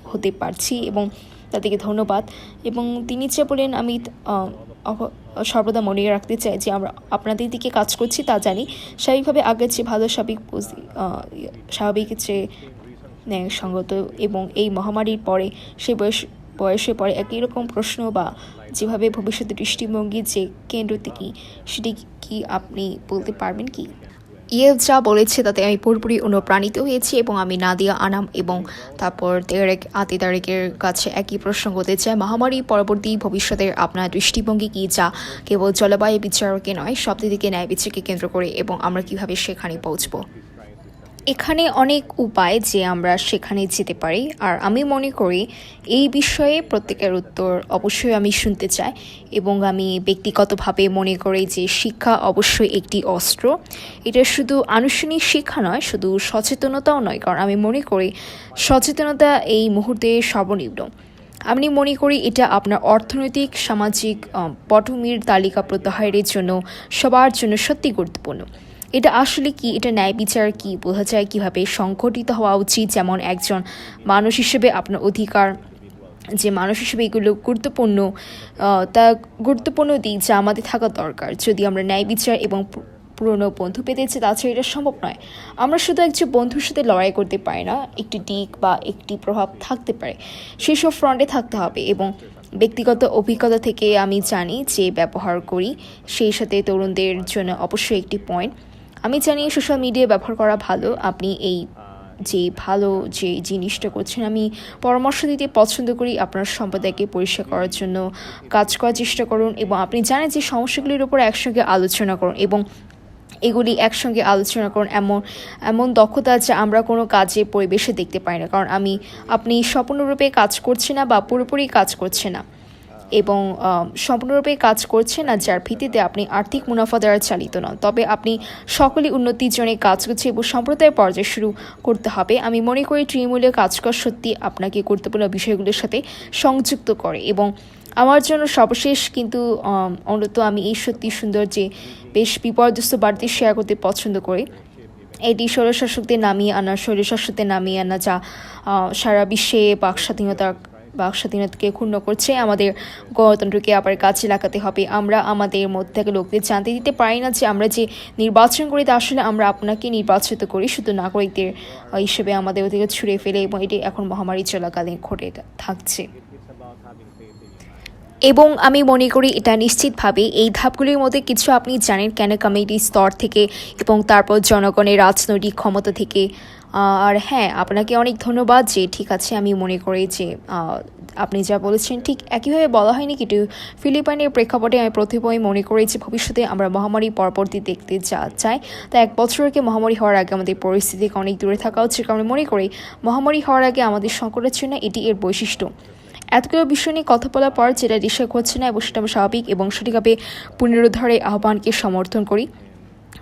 হতে পারছি, এবং তাদেরকে ধন্যবাদ। এবং তিনি যে বলেন আমি সর্বদা মনে রাখতে চাই যে আমরা আপনাদের দিকে কাজ করছি তা জানি, স্বাভাবিকভাবে আগের চেয়ে ভালো স্বাভাবিক যে ন্যায়সঙ্গত, এবং এই মহামারীর পরে সেই বয়সে পরে একই রকম প্রশ্ন বা যেভাবে ভবিষ্যতে দৃষ্টিভঙ্গি যে কেন্দ্রটি কি সেটি কি আপনি বলতে পারবেন কি? যা বলেছে তাতে আমি পুরোপুরি অনুপ্রাণিত হয়েছি, এবং আমি নাদিয়া আনাম এবং তারপর তারেকের কাছে একই প্রশ্ন করতে চাই, মহামারী পরবর্তী ভবিষ্যতের আপনার দৃষ্টিভঙ্গি কি, যা কেবল জলবায়ু বিচারকে নয় সব দিকে ন্যায় বিচারকে কেন্দ্র করে, এবং আমরা কিভাবে সেখানে পৌঁছবো। এখানে অনেক উপায় যে আমরা সেখানে যেতে পারি, আর আমি মনে করি এই বিষয়ে প্রত্যেকের উত্তর অবশ্যই আমি শুনতে চাই, এবং আমি ব্যক্তিগতভাবে মনে করি যে শিক্ষা অবশ্যই একটি অস্ত্র। এটা শুধু আনুষ্ঠানিক শিক্ষা নয়, শুধু সচেতনতাও নয়, কারণ আমি মনে করি সচেতনতা এই মুহূর্তে সর্বনিম্ন। আমি মনে করি এটা আপনার অর্থনৈতিক সামাজিক পটভূমির তালিকা প্রত্যাহারের জন্য সবার জন্য সত্যি গুরুত্বপূর্ণ। এটা আসলে কি, এটা ন্যায় বিচার কি বোঝা যায় কীভাবে সংগঠিত হওয়া উচিত, যেমন একজন মানুষ হিসেবে আপনার অধিকার যে মানুষ হিসেবে এগুলো গুরুত্বপূর্ণ, তা গুরুত্বপূর্ণ দিক যা আমাদের থাকা দরকার যদি আমরা ন্যায় বিচার এবং পুরনো বন্ধু পেতে চাই। তাছাড়া এটা সম্ভব নয়, আমরা শুধু একজন বন্ধুর সাথে লড়াই করতে পারি না, একটি দিক বা একটি প্রভাব থাকতে পারে, সেসব ফ্রন্টে থাকতে হবে। এবং ব্যক্তিগত অভিজ্ঞতা থেকে আমি জানি যে ব্যবহার করি সেই সাথে তরুণদের জন্য অবশ্যই একটি পয়েন্ট, আমি জানি সোশ্যাল মিডিয়া ব্যবহার করা ভালো, আপনি এই যে ভালো যে জিনিসটা করছেন, আমি পরামর্শ দিতে পছন্দ করি আপনার সম্প্রদায়কে পরিষ্কার করার জন্য কাজ করার চেষ্টা করুন, এবং আপনি জানেন যে সমস্যাগুলির উপর একসঙ্গে আলোচনা করুন এবং এগুলি একসঙ্গে আলোচনা করুন। এমন এমন দক্ষতা যা আমরা কোনো কাজে পরিবেশে দেখতে পাই না, কারণ আপনি সম্পূর্ণরূপে কাজ করছে না বা পুরোপুরি কাজ করছে না, এবং সম্পূর্ণরূপে কাজ করছে না যার ভিত্তিতে আপনি আর্থিক মুনাফা দ্বারা চালিত নন। তবে আপনি সকলে উন্নতির জন্য কাজ করছে এবং সম্প্রদায়ের পর্যায়ে শুরু করতে হবে। আমি মনে করি তৃণমূলে কাজ করা সত্যি আপনাকে গুরুত্বপূর্ণ বিষয়গুলোর সাথে সংযুক্ত করে। এবং আমার জন্য সর্বশেষ কিন্তু অন্তত আমি এই সত্যি সুন্দর যে বেশ বিপর্যস্ত বাড়িতে শেয়ার করতে পছন্দ করি। এটি স্বৈরশাসকদের নামিয়ে আনা যা সারা বিশ্বে বাকস্বাধীনতাকে ক্ষুণ্ণ করছে। আমাদের গণতন্ত্রকে আবার কাজে লাগাতে হবে। আমরা আমাদের মধ্যে থেকে লোকদের জানতে দিতে পারি না যে আমরা যে নির্বাচন করি তা আসলে আমরা আপনাকে নির্বাচিত করি, শুধু নাগরিকদের হিসেবে আমাদের ওদিকে ছুঁড়ে ফেলে, এবং এটি এখন মহামারী চলাকালীন ঘটে থাকছে। এবং আমি মনে করি এটা নিশ্চিতভাবে এই ধাপগুলির মধ্যে কিছু আপনি জানেন কেন কমিটি স্তর থেকে এবং তারপর জনগণের রাজনৈতিক ক্ষমতা থেকে। আর হ্যাঁ, আপনাকে অনেক ধন্যবাদ যে ঠিক আছে, আমি মনে করি যে আপনি যা বলেছেন ঠিক একইভাবে বলা হয়নি, কিন্তু ফিলিপাইনের প্রেক্ষাপটে আমি প্রথমেই মনে করি যে ভবিষ্যতে আমরা মহামারী পরবর্তী দেখতে চাই। তাই 1 বছর আগে মহামারী হওয়ার আগে আমাদের পরিস্থিতি থেকে অনেক দূরে থাকা উচিত, কারণ মনে করি মহামারী হওয়ার আগে আমাদের সংকটের জন্য এটি এর বৈশিষ্ট্য। এতগুলো বিষয় নিয়ে কথা বলার পর যেটা রিসার্চ হচ্ছে না এবং সেটা স্বাভাবিক এবং সঠিকভাবে পুনরুদ্ধারের আহ্বানকে সমর্থন করি,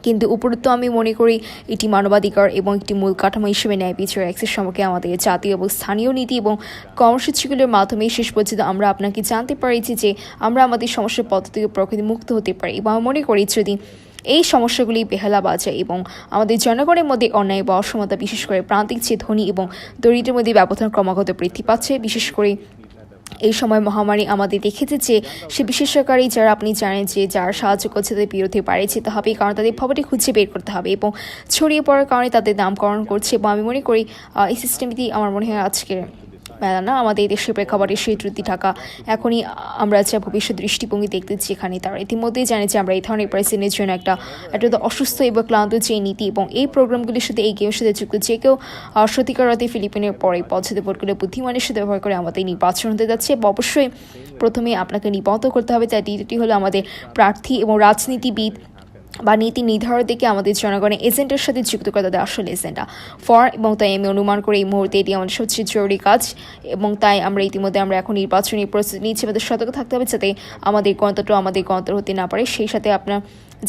কিন্তু উপরন্তু আমি মনে করি এটি মানবাধিকার এবং একটি মূল কাঠামো হিসেবে ন্যায় বিচার অ্যাক্সেস সম্পর্কে আমাদের জাতীয় এবং স্থানীয় নীতি এবং কর্মসূচিগুলোর মাধ্যমে শেষ পর্যন্ত আমরা আপনাকে জানতে পারছি যে আমরা আমাদের সমস্যার পদ্ধতি থেকে প্রকৃতি মুক্ত হতে পারি। এবং আমি মনে করি যদি এই সমস্যাগুলি বেহালা বাজায় এবং আমাদের জনগণের মধ্যে অন্যায় বা অসমতা, বিশেষ করে প্রান্তিক যে ধনী এবং দরিদ্রের মধ্যে ব্যবধান ক্রমাগত বৃদ্ধি পাচ্ছে, বিশেষ করে এই সময় মহামারী আমাদের দেখেছে যে সে বিশেষকারী যারা আপনি জানেন যে যারা সাহায্য করছে তাদের বিরুদ্ধে বাড়িয়ে যেতে হবে, কারণ তাদের খবরটি খুঁজে বের করতে হবে এবং ছড়িয়ে পড়ার কারণে তাদের নামকরণ করছে। এবং আমি মনে করি এই সিস্টেমটি আমার মনে হয় আজকের মেলা না, আমাদের দেশের প্রেক্ষাপটে সেই ত্রুটি থাকা এখনই আমরা যা ভবিষ্যৎ দৃষ্টিভঙ্গি দেখতে যেখানে তারা ইতিমধ্যেই জানে যে আমরা এই ধরনের প্রেসিডেন্টের জন্য একটা অসুস্থ এবং ক্লান্ত যে নীতি এবং এই প্রোগ্রামগুলির সাথে এই গেমের সাথে যুক্ত যে কেউ সত্যিকার অর্থে ফিলিপিনের পরে পদ্ধতি বোর্ডগুলো বুদ্ধিমানের সাথে ব্যবহার করে আমাদের নির্বাচন হতে যাচ্ছে। অবশ্যই প্রথমে আপনাকে নিবন্ধ করতে হবে, তাই দ্বিতীয়টি হলো আমাদের প্রার্থী এবং রাজনীতিবিদ বা নীতি নির্ধারকদেরকে আমাদের জনগণের এজেন্টের সাথে যুক্ত করে তাদের আসল এজেন্ডা এবং তাই আমি অনুমান করি এই মুহূর্তে এটি আমাদের সবচেয়ে জরুরি কাজ। এবং তাই আমরা ইতিমধ্যে এখন নির্বাচনী প্রস্তুতি নিচ্ছি, আমাদের সতর্ক থাকতে হবে যাতে আমাদের গণতন্ত্র হতে না পারে। সেই সাথে আপনার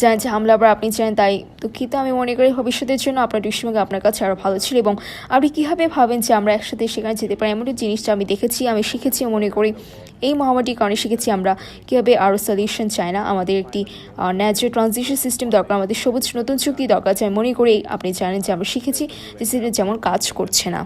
জানেন যে হামলাবার আপনি চান, তাই দুঃখিত। আমি মনে করি ভবিষ্যতের জন্য আপনার দৃষ্টিভঙ্গি আপনার কাছে আরও ভালো ছিল এবং আপনি কীভাবে ভাবেন যে আমরা একসাথে সেখানে যেতে পারি, এমন জিনিসটা আমি দেখেছি, আমি শিখেছি। মনে করি এই মহামারীর কারণে শিখেছি আমরা কীভাবে আরও সলিউশন চাই না, আমাদের একটি ন্যায্য ট্রানজিশন সিস্টেম দরকার, আমাদের সবুজ নতুন চুক্তি দরকার। আমি মনে করি আপনি জানেন যে আমরা শিখেছি যে সিস্টেম যেমন কাজ করছে না।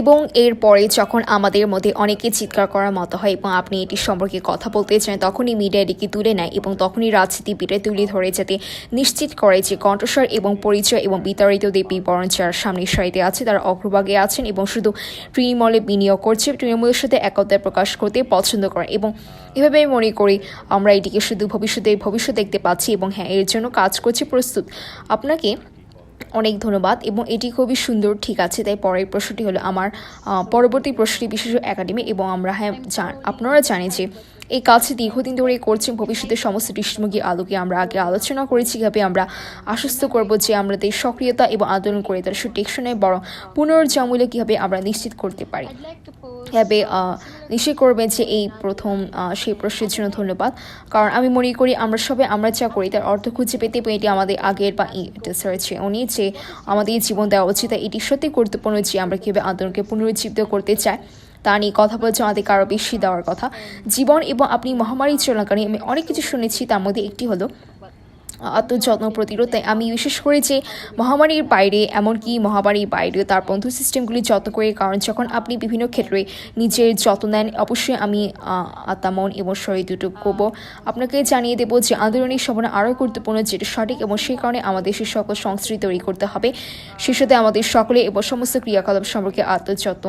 এবং এরপরে যখন আমাদের মধ্যে অনেকে চিৎকার করার মতো হয় এবং আপনি এটি সম্পর্কে কথা বলতে চান, তখনই মিডিয়া এটিকে তুলে নেয় এবং তখনই রাজনীতিবিদরা তুলে ধরে যাতে নিশ্চিত করে যে কণ্ঠস্বর এবং পরিচয় এবং বিতাড়িতদের বিবরণ যারা সামনের সারিতে আছে তারা অগ্রভাগে আছেন এবং শুধু তৃণমূলে বিনিয়োগ করছে, তৃণমূলের সাথে একতা প্রকাশ করতে পছন্দ করে। এবং এভাবে আমি মনে করি আমরা এটিকে শুধু ভবিষ্যৎ দেখতে পাচ্ছি এবং হ্যাঁ, এর জন্য কাজ করছে প্রস্তুত। আপনাকে অনেক ধন্যবাদ এবং এটি খুবই সুন্দর, ঠিক আছে। তাই পরের প্রশ্নটি হলো আমার পরবর্তী প্রশ্নটি বিশেষ একাডেমি এবং আমরা আপনারা জানেন যে এই কাজটি দীর্ঘদিন ধরে করছেন। ভবিষ্যতের সমস্ত দৃষ্টিভঙ্গি আলোকে আমরা আগে আলোচনা করেছি কীভাবে আমরা আশ্বস্ত করব যে আমাদের সক্রিয়তা এবং আন্দোলন করে তার শুধু টেকশনে বরং পুনর্জমূল্য কীভাবে আমরা নিশ্চিত করতে পারি। কীভাবে নিশ্চয় করবেন যে এই প্রথম সেই প্রশ্নের জন্য ধন্যবাদ, কারণ আমি মনে করি আমরা যা করি তার অর্থ খুঁজে পেতে এটি আমাদের আগের বা উনি যে আমাদের জীবন দেওয়া উচিত, এটি সত্যি গুরুত্বপূর্ণ যে আমরা কীভাবে আন্দোলনকে পুনরুজ্জীবিত করতে চাই তা নিয়ে কথা বলছে, আমাদেরকে আরও বেশি দেওয়ার কথা। জীবন এবং আপনি মহামারী চলাকালীন আমি অনেক কিছু শুনেছি, তার মধ্যে একটি হলো আত্মযত্ন প্রতিরোধ। তাই আমি বিশেষ করে যে মহামারীর বাইরে তার বন্ধু সিস্টেমগুলি যত্ন করে, কারণ যখন আপনি বিভিন্ন ক্ষেত্রে নিজের যত্ন নেন, অবশ্যই আমি আত্মা, মন এবং শরীর দুটো করবো। আপনাকে জানিয়ে দেবো যে আন্দোলনের সময় আরও গুরুত্বপূর্ণ যেটা সঠিক এবং সেই কারণে আমাদের সে সকল সংস্কৃতি তৈরি করতে হবে। সে সাথে আমাদের সকলে এবং সমস্ত ক্রিয়াকলাপ সম্পর্কে আত্মযত্ন,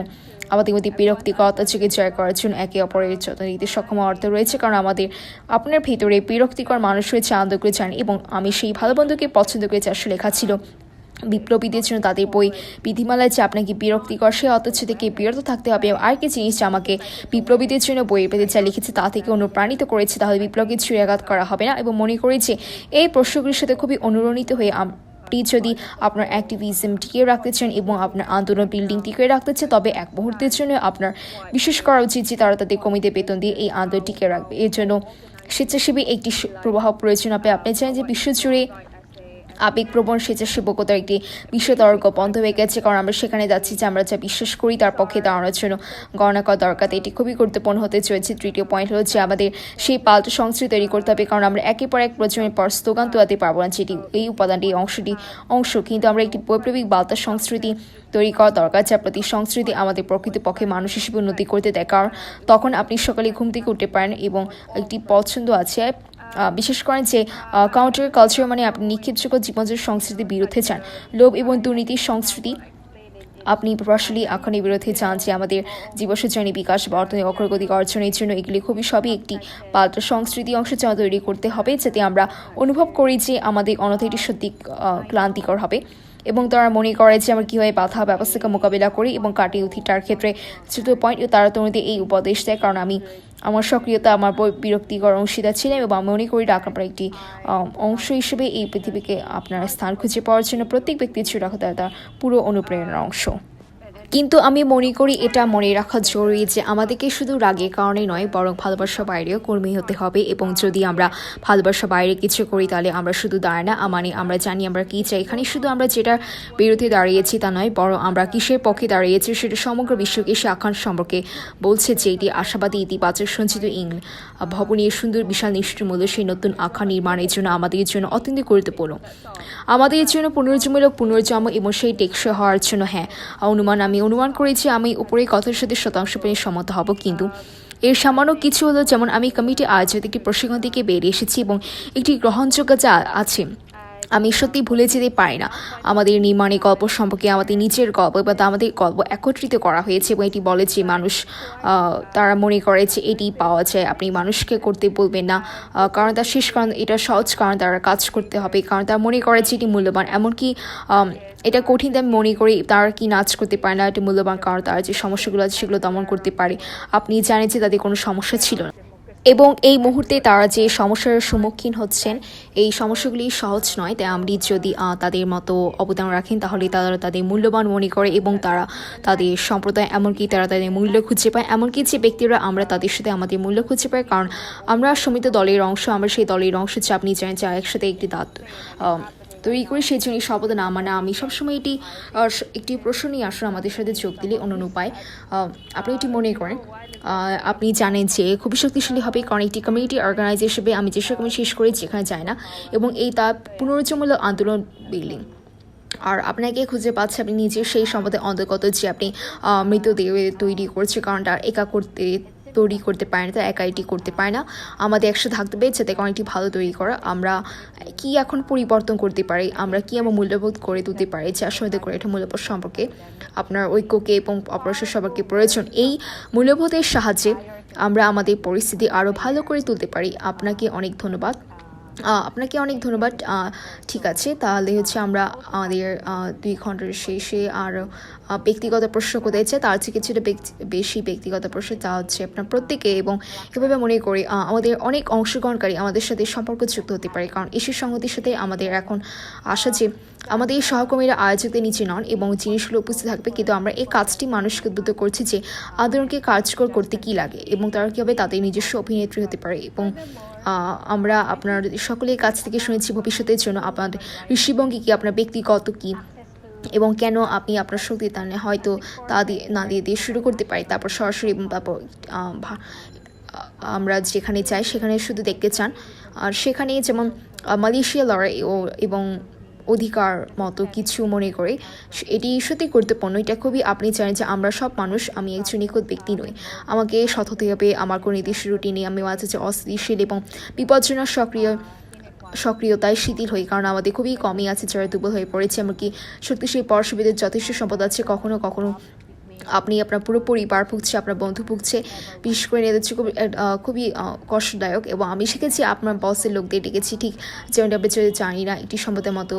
আমাদের মধ্যে বিরক্তিকরতা থেকে জয় করার জন্য একে অপরের যত্ন নিতে সক্ষম অর্থ রয়েছে, কারণ আপনার ভেতরে বিরক্তিকর মানুষ রয়েছে আনন্দ করে জানে। এবং আমি সেই ভালো বন্ধুকে পছন্দ করেছি আসলে লেখা ছিল বিপ্লবীদের জন্য তাদের বই বিধিমালায় যে আপনাকে বিরক্তিকর সে অতচ্ছ থেকে বিরত থাকতে হবে। আর কি জিনিস যে আমাকে বিপ্লবীদের জন্য বইয়ের পেতে যা লিখেছে তা থেকে অনুপ্রাণিত করেছে, তাহলে বিপ্লবকে ছুঁড়াঘাত করা হবে না। এবং মনে করি যে এই প্রশ্নগুলির সাথে খুবই অনুরণিত হয়ে আপনি যদি আপনার অ্যাক্টিভিজম টিকিয়ে রাখতে চান এবং আপনার আন্দোলন বিল্ডিং টিকিয়ে রাখতে চান, তবে এক মুহূর্তের জন্য আপনার বিশেষ করা উচিত যে তারা তাদের কমিতে বেতন দিয়ে এই আন্দোলন টিকিয়ে রাখবে। এর জন্য স্বেচ্ছাসেবী একটি প্রবাহ প্রয়োজন হবে। আপনি চান যে বিশ্বজুড়ে আবেগপ্রবণ স্বেচ্ছাসেবকতার একটি বিশ্বতর্ক বন্ধ হয়ে গেছে, কারণ আমরা সেখানে যাচ্ছি যে আমরা যা বিশ্বাস করি তার পক্ষে দাঁড়ানোর জন্য গণনা করা দরকার। এটি খুবই গুরুত্বপূর্ণ হতে চলেছে। তৃতীয় পয়েন্ট হলো যে আমাদের সেই পাল্টা সংস্কৃতি তৈরি করতে হবে, কারণ আমরা একের পর এক প্রজন্মের পর স্লোগান তোলাতে পারবো না যেটি এই উপাদানটি অংশ, কিন্তু আমরা একটি বৈপ্লবিক পাল্টা সংস্কৃতি তৈরি করা দরকার, যা প্রতি সংস্কৃতি আমাদের প্রকৃতপক্ষে মানুষ হিসেবে উন্নতি করতে দেয়। কারণ তখন আপনি সকালে ঘুম থেকে উঠতে পারেন এবং একটি পছন্দ আছে। বিশেষ করেন যে কাউন্টার কালচার মানে আপনি নিক্ষেপযোগ্য জীবনযাত্রার সংস্কৃতির বিরুদ্ধে যান, লোভ এবং দুর্নীতির সংস্কৃতি আপনি প্রভাবশালী আখ্যানের বিরুদ্ধে চান, যে আমাদের জীবনশৈলী বিকাশ বা অর্থনৈতিক অগ্রগতি অর্জনের জন্য এগুলি খুবই সবই একটি পাল্টা সংস্কৃতি অংশ যা তৈরি করতে হবে, যাতে আমরা অনুভব করি যে আমাদের অনথেটি সত্যি ক্লান্তিকর হবে এবং তারা মনে করে যে আমরা কীভাবে বাধা ব্যবস্থাকে মোকাবিলা করি এবং কাটিয়ে উঠি। তার ক্ষেত্রে তৃতীয় পয়েন্ট তারা তরুণীদের এই উপদেশ দেয়, কারণ আমি আমার সক্রিয়তা আমার বিরক্তিকর অংশীদার ছিলাম এবং আমি মনে করি আপনার একটি অংশ হিসেবে এই পৃথিবীকে আপনার স্থান খুঁজে পাওয়ার জন্য প্রত্যেক ব্যক্তির ছিল তার পুরো অনুপ্রেরণার অংশ। কিন্তু আমি মনে করি এটা মনে রাখা জরুরি যে আমাদেরকে শুধু রাগের কারণে নয়, বরং ভালোবাসার বাইরেও কর্মী হতে হবে। এবং যদি আমরা ভালোবাসার বাইরে কিছু করি তাহলে আমরা শুধু দাঁড়ায় না, মানে আমরা জানি আমরা কী চাই। এখানে শুধু আমরা যেটার বিরুদ্ধে দাঁড়িয়েছি তা নয়, বরং আমরা কিসের পক্ষে দাঁড়িয়েছি সেটা সমগ্র বিশ্বকে সে আকাঙ্ক্ষা সম্পর্কে বলছে, যে এটি আশাবাদী ইতিবাচক সঞ্চিত ভবনীয় সুন্দর বিশাল নিষ্ঠমূল্য সেই নতুন আঁকা নির্মাণের জন্য আমাদের জন্য অত্যন্ত গুরুত্বপূর্ণ। আমাদের জন্য পুনর্জন্মূলক পুনর্জন্ম এবং সেই টেকসই হওয়ার জন্য আমি অনুমান করেছি আমি উপরে কথার সাথে শতাংশ সম্মত হব, কিন্তু এর সামান্য কিছু হলো, যেমন আমি কমিটি আয়োজিত একটি প্রশিক্ষণ থেকে বেরিয়ে এসেছি এবং একটি গ্রহণযোগ্যতা আছে। আমি সত্যি ভুলে যেতে পারি না আমাদের নির্মাণের গল্প সম্পর্কে, আমাদের নিজের গল্প বা আমাদের গল্প একত্রিত করা হয়েছে এবং এটি বলে যে মানুষ তারা মনে করে যে এটি পাওয়া যায়। আপনি মানুষকে করতে বলবেন না, কারণ তার শেষ কারণ এটা সহজ, কারণ তারা কাজ করতে হবে, কারণ তারা মনে করে যে এটি মূল্যবান। এমনকি এটা কঠিন আমি মনে করি তারা কি নাচ করতে পারে না, এটি মূল্যবান কারণ তারা যে সমস্যাগুলো আছে সেগুলো দমন করতে পারে। আপনি জানেন যে তাদের কোনো সমস্যা ছিল না এবং এই মুহূর্তে তারা যে সমস্যার সম্মুখীন হচ্ছেন এই সমস্যাগুলি সহজ নয়। তাই আপনি যদি তাদের মতো অবদান রাখেন তাহলে তারা তাদের মূল্যবান মনে করে এবং তারা তাদের সম্প্রদায় এমনকি তারা তাদের মূল্য খুঁজে পায়। এমনকি যে ব্যক্তিরা আমরা তাদের সাথে আমাদের মূল্য খুঁজে পাই, কারণ আমরা সমিত দলের অংশ, আমরা সেই দলের অংশ যে আপনি জানেন যে একসাথে একটি দাঁত তৈরি করি, সেই জন্য শপথ না মানে আমি সবসময় একটি প্রশ্ন নিয়ে আসলে আমাদের সাথে যোগ দিলে অন্য উপায় আপনি এটি মনে করেন। আপনি জানেন যে খুবই শক্তিশালী হবে, কারণ একটি কমিউনিটি অর্গানাইজেশন হিসেবে আমি যে সকল শেষ করি যেখানে যায় না এবং এই তার পুনরুজ্জীবনমূলক আন্দোলন বিল্ডিং আর আপনাকে খুঁজে পাচ্ছে আপনি নিজের সেই সম্পদে অন্তর্গত যে আপনি মৃতদেহ তৈরি করছে, কারণ তার একা তৈরি করতে পারে না, একা এটি করতে পারে না। আমাদের একসাথে থাকতে হবে যাতে অনেকটি ভালো তৈরি করা। আমরা কি এখন পরিবর্তন করতে পারি, আমরা কি আমার মূল্যবোধ করে তুলতে পারি যে আসলে করে এটা মূল্যবোধ সম্পর্কে আপনার ঐক্যকে এবং অপরাশর সবাইকে প্রয়োজন। এই মূল্যবোধের সাহায্যে আমরা আমাদের পরিস্থিতি আরও ভালো করে তুলতে পারি। আপনাকে অনেক ধন্যবাদ। ঠিক আছে, তাহলে আমরা আমাদের 2 ঘন্টার শেষে আর ব্যক্তিগত প্রশ্ন করতে চাই, তার থেকে কিছুটা বেশি ব্যক্তিগত প্রশ্ন, তা আপনার প্রত্যেকে এবং এভাবে মনে করি আমাদের অনেক অংশগ্রহণকারী আমাদের সাথে সম্পর্ক যুক্ত হতে পারে, কারণ এসব সংগতির সাথে আমাদের এখন আশা যে আমাদের সহকর্মীরা আয়োজকদের নিচে নন এবং জিনিসগুলো উপস্থিত থাকবে, কিন্তু আমরা এই কাজটি মানুষকে উদ্বুদ্ধ করছি যে আন্দোলনকে কার্যকর করতে কী লাগে এবং তারা কীভাবে তাদের নিজস্ব অভিনেত্রী হতে পারে। এবং আমরা আপনার সকলের কাছ থেকে শুনেছি ভবিষ্যতের জন্য আপনার ঋষিভঙ্গি কী, আপনার ব্যক্তিগত কী এবং কেন আপনি আপনার শক্তি টানে হয়তো তা দিয়ে শুরু করতে পারি, তারপর সরাসরি এবং তারপর আমরা যেখানে চাই সেখানে শুধু দেখতে চান। আর সেখানে যেমন মালয়েশিয়া লড়াই এবং অধিকার মতো কিছু মনে করে এটি সত্যি গুরুত্বপূর্ণ। এটা খুবই আপনি জানেন যে আমরা সব মানুষ, আমি একজন নিখুঁত ব্যক্তি নই, আমাকে সৎ হতে হবে, আমার কোনো নির্দিষ্ট রুটিনে আমি মাঝে যে অস্থিতিশীল এবং বিপজ্জনক সক্রিয়তায় শিথিল হই, কারণ আমাদের খুবই কমই আছে যারা দুর্বল হয়ে পড়েছে, এমনকি শক্তিশালী পরশুবিদের যথেষ্ট সম্পদ আছে। কখনো কখনো আপনি আপনার পুরো পরিবার ভুগছে, আপনার বন্ধু ভুগছে, বিশেষ করে এটা হচ্ছে খুবই কষ্টদায়ক। এবং আমি শিখেছি আপনার বসের লোকদের ডেকেছি ঠিক যেমনটা আপনি যদি জানি না একটি সম্পদের মতো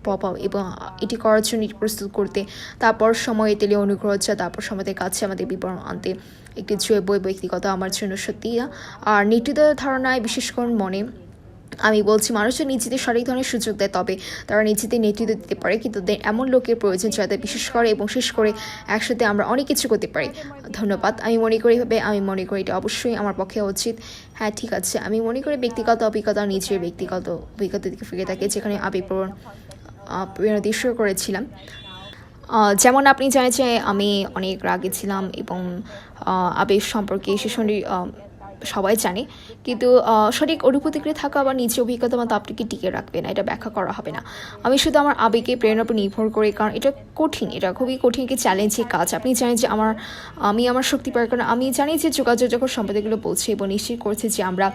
পপ আপ এবং এটি করার জন্য এটি প্রস্তুত করতে, তারপর সময় তেলে অনুগ্রহ হচ্ছে, তারপর সময়দের কাছে আমাদের বিবরণ আনতে একটি জৈব ব্যক্তিগত আমার জন্য সত্যি। আর নীতিগত ধারণায় বিশেষ করে মনে আমি বলছি মানুষের নিজেদের সঠিক ধরনের সুযোগ দেয়, তবে তারা নিজেদের নেতৃত্ব দিতে পারে, কিন্তু এমন লোকের প্রয়োজন যাদের বিশেষ করে এবং শেষ করে একসাথে আমরা অনেক কিছু করতে পারি। ধন্যবাদ। আমি মনে করি এটা অবশ্যই আমার পক্ষে উচিত। হ্যাঁ, ঠিক আছে। আমি মনে করি ব্যক্তিগত অভিজ্ঞতা নিজের ব্যক্তিগত অভিজ্ঞতা দিকে ফিরে থাকে, যেখানে আবেগপ্রবণ দৃশ্য করেছিলাম। যেমন আপনি জানেন যে আমি অনেক রাগে ছিলাম এবং আবেগ সম্পর্কে শিশুটি সবাই জানে, কিন্তু সঠিক অনুভূতি করে থাকা বা নিজের অভিজ্ঞতা মতো আপনাকে টিকে রাখবে না, এটা ব্যাখ্যা করা হবে না। আমি শুধু আমার আবেগে প্রেরণার উপর নির্ভর করি, কারণ এটা কঠিন, এটা খুবই কঠিন একটি চ্যালেঞ্জের কাজ। আপনি জানেন যে আমি আমার শক্তি পাওয়ার কারণ আমি জানি যে যোগাযোগ যখন সম্পদেগুলো বলছে এবং নিশ্চিত করছে যে আমরা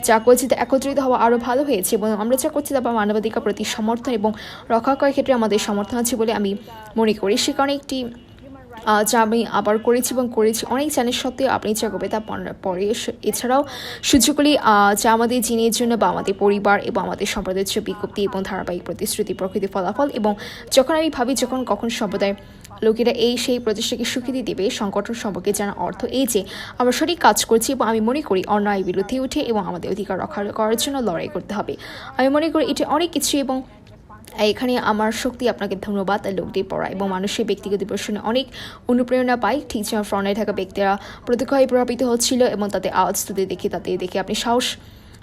যা করছি তা একত্রিত হওয়া আরও ভালো হয়েছে, এবং আমরা যা করছি তা মানবাধিকার প্রতি সমর্থন এবং রক্ষা করার ক্ষেত্রে আমাদের সমর্থন আছে বলে আমি মনে করি। সে কারণে একটি যা আমি আবার করেছি এবং করেছি অনেক চ্যালেঞ্জ সত্ত্বেও আপনি যা করবে তা পরে। এছাড়াও সুযোগগুলি যা আমাদের জিনের জন্য বা আমাদের পরিবার এবং আমাদের সম্প্রদায়ের বিজ্ঞপ্তি এবং ধারাবাহিক প্রতিশ্রুতি প্রকৃতি ফলাফল। এবং যখন আমি ভাবি কখন সম্প্রদায়ের লোকেরা সেই প্রচেষ্টাকে স্বীকৃতি দেবে, সংগঠন সম্পর্কে জানা অর্থ এই যে আমরা সঠিক কাজ করছি এবং আমি মনে করি অন্যায়ের বিরুদ্ধে উঠে এবং আমাদের অধিকার রক্ষা করার জন্য লড়াই করতে হবে। আমি মনে করি এটা অনেক কিছু, এবং এখানে আমার শক্তি আপনাকে ধন্যবাদ। লোকটি পড়া এবং মানুষের ব্যক্তিগত প্রশ্নে অনেক অনুপ্রেরণা পাই, ঠিক যেমন ফ্রন্টে থাকা ব্যক্তিরা প্রত্যক্ষভাবে প্রভাবিত হচ্ছিল এবং তাদের আওয়াজ তুলে দেখে আপনি সাহস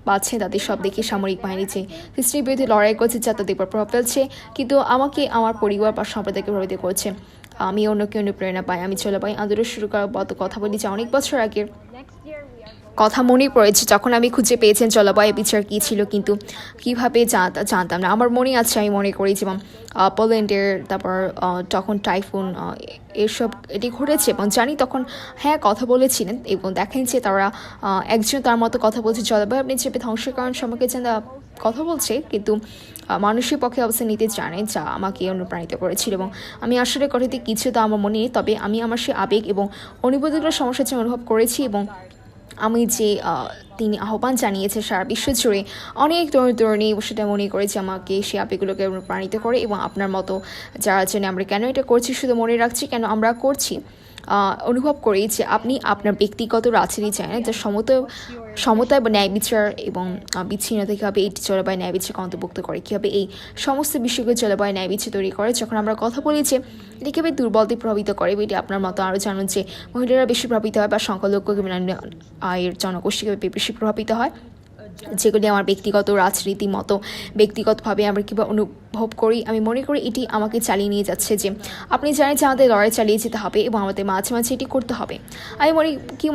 পাচ্ছেন। তাদের সব দেখে সামরিক বাহিনী যে সিস্টেমের বিরুদ্ধে লড়াই করছে যা তাদের উপর প্রভাব ফেলছে, কিন্তু আমাকে আমার পরিবার বা সম্প্রদায়কে প্রভাবিত করছে। আমি অন্যকে অনুপ্রেরণা পাই। আমি জলবায়ু আন্দোলন শুরু করার কথা বলি যে অনেক বছর আগের কথা মনে পড়েছে যখন আমি খুঁজে পেয়েছেন জলবায়ু বিচার কী ছিল, কিন্তু কীভাবে জানতাম না। আমার মনে আছে, আমি মনে করি যেমন পোল্যান্ডের তারপর তখন টাইফুন এসব এটি ঘটেছে এবং জানি তখন হ্যাঁ কথা বলেছিলেন এবং দেখেন যে তারা একজন তার মতো কথা বলছে জলবায়ু আপনি চেপে ধ্বংসের কারণ সম্পর্কে যেন কথা বলছে, কিন্তু মানুষের পক্ষে অবস্থান নিতে জানে, যা আমাকে অনুপ্রাণিত করেছিল। এবং আমি আসলে কথাটি কিছু তা আমার মনে নেই, তবে আমি আমার সে আবেগ এবং অনুভূতিগুলোর সমস্যা যে অনুভব করেছি এবং আমি যে তিনি আহ্বান জানিয়েছে সারা বিশ্ব জুড়ে অনেক তরুণী সেটা মনে করে যে আমাকে সে আবেগগুলোকে অনুপ্রাণিত করে। এবং আপনার মতো যারা জন্য আমরা কেন এটা করছি শুধু মনে রাখছি কেন আমরা করছি, অনুভব করি যে আপনি আপনার ব্যক্তিগত রাজনীতি চায় না, যা সমতা এবং ন্যায় বিচার এবং বিচ্ছিন্নতা কীভাবে এই জলবায়ু ন্যায় বিচারকে অন্তর্ভুক্ত করে, কীভাবে এই সমস্ত বিষয়গুলো জলবায়ু ন্যায় বিচার তৈরি করে। যখন আমরা কথা বলি যে এটি কীভাবে দুর্বলদের প্রভাবিত করে, এটি আপনার মতো আরও জানুন যে মহিলারা বেশি প্রভাবিত হয় বা সংখ্যালঘু আয়ের জনগোষ্ঠী কীভাবে বেশি প্রভাবিত হয়, যেগুলি আমার ব্যক্তিগত রাজনীতি মতো ব্যক্তিগতভাবে আমরা কীভাবে অনুভব করি। আমি মনে করি এটি আমাকে চালিয়ে নিয়ে যাচ্ছে যে আপনি জানেন যে আমাদের লড়াই চালিয়ে যেতে হবে এবং আমাদের মাঝে মাঝে এটি করতে হবে। আমি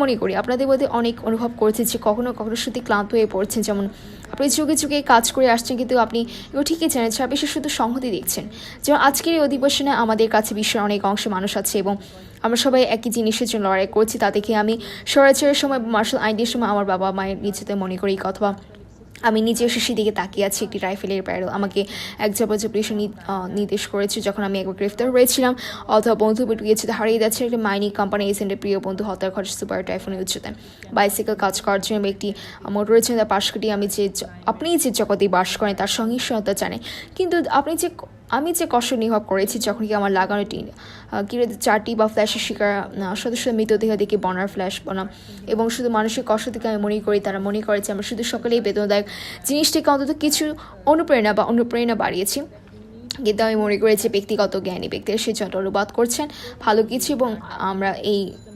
মনে করি আপনাদের মধ্যে অনেক অনুভব করেছে যে কখনো কখনো সত্যি ক্লান্ত হয়ে পড়ছেন, যেমন আপনি যুগে যুগে কাজ করে আসছেন, কিন্তু আপনি এগুলো ঠিকই জানেন সারা বিশ্বে শুধু সংহতি দেখছেন। যেমন আজকের এই অধিবেশনে আমাদের কাছে বিশ্বের অনেক অংশে মানুষ আছে এবং আমরা সবাই একই জিনিসের জন্য লড়াই করছি। তা দেখে আমি স্বরাচারের সময় মার্শাল আইনের সময় আমার বাবা মায়ের নিজেতে মনে করি, অথবা আমি নিজের শিশির দিকে তাকিয়ে আছি একটি রাইফেলের ব্যারেল আমাকে এক যাবতীয় পুলিশ নির্দেশ করেছে যখন আমি একবার গ্রেফতার হয়েছিলাম, অথবা বন্ধু গিয়েছে হারিয়ে যাচ্ছে একটি মাইনিং কোম্পানি এজেন্টের প্রিয় বন্ধু হত্যার খরচ সুপার টাইফুনের উচ্চতে বাইসাইকেল কাজ করার জন্য একটি মোটরের জন্য তার পাশ কাটিয়ে আপনি যে জগতে বাস করেন তার সহিংসতা জানে, কিন্তু আমি যে কষ্ট অনুভব করেছি যখন কি আমার লাগানো চারটি বা ফ্ল্যাশের শিকার সদস্য মৃতদেহ দেখে বনার ফ্ল্যাশ বনাম এবং শুধু মানুষের কষ্ট থেকে আমি মনে করি তারা মনে করে যে আমরা শুধু সকলেই বেদনাদায়ক জিনিসটিকে অন্তত কিছু অনুপ্রেরণা বাড়িয়েছি। কিন্তু আমি মনে করি যে ব্যক্তিগত জ্ঞানী ব্যক্তিরা সেই জন্য অনুবাদ করছেন ভালো কিছু এবং আমরা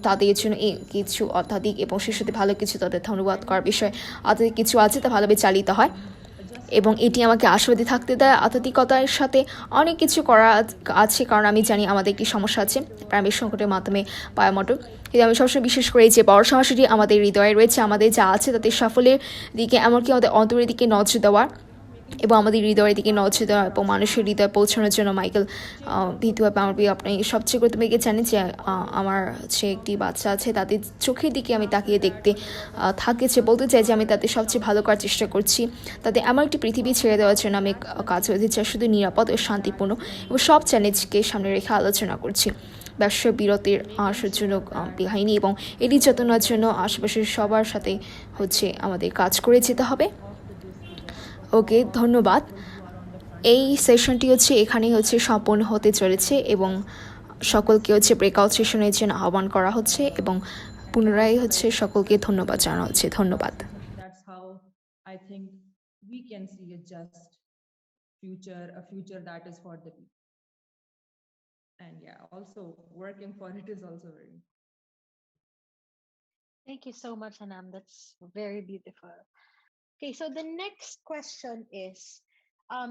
তাদের জন্য এই কিছু অত্যাধিক এবং সে সাথে ভালো কিছু তাদের অনুবাদ করার বিষয় অত্যাধিক কিছু আছে তা ভালোভাবে চালিত হয় এবং এটি আমাকে আশাবাদী থাকতে দেয়। আধ্যাত্মিকতার সাথে অনেক কিছু করা আছে, কারণ আমি জানি আমাদের একটি সমস্যা আছে প্রাণের সংকটের মাধ্যমে বায়োমোটর, কিন্তু আমি সবসময় বিশ্বাস করি যে বড় সমস্যাটি আমাদের হৃদয়ে রয়েছে, আমাদের যা আছে তাদের সাফল্যের দিকে এমনকি আমাদের অন্তরের দিকে নজর দেওয়ার এবং আমাদের হৃদয়ের দিকে নজর দেওয়া এবং মানুষের হৃদয়ে পৌঁছানোর জন্য মাইকেল ভিতুয়াবে আমার প্রিয় আপনি সবচেয়ে গুরুত্বপূর্ণ জানেন যে আমার একটি বাচ্চা আছে, তাদের চোখের দিকে আমি তাকিয়ে দেখতে থাকেছে বলতে চাই যে আমি তাদের সবচেয়ে ভালো করার চেষ্টা করছি, তাদের এমন একটি পৃথিবী ছেড়ে দেওয়ার জন্য আমি কাজ করতে চাই শুধু নিরাপদ ও শান্তিপূর্ণ এবং সব চ্যালেঞ্জকে সামনে রেখে আলোচনা করছি। ব্যবসা বিরতির সুযোগ হয়নি, এবং এটি চেতনার জন্য আশেপাশের সবার সাথে হচ্ছে আমাদের কাজ করে যেতে হবে। ওকে, ধন্যবাদ। এই সেশনটি হচ্ছে এখানেই হচ্ছে সম্পন্ন হতে চলেছে, এবং সকলকে হচ্ছে ব্রেকআউট সেশনের জন্য আহ্বান করা হচ্ছে, এবং পুনরায় হচ্ছে সকলকে ধন্যবাদ জানানো হচ্ছে। ধন্যবাদ। That's how I think we can see a just future, a future that is for the people. And yeah, also working for it is also very. Thank you so much, Anam. That's very beautiful. Okay, so the next question is,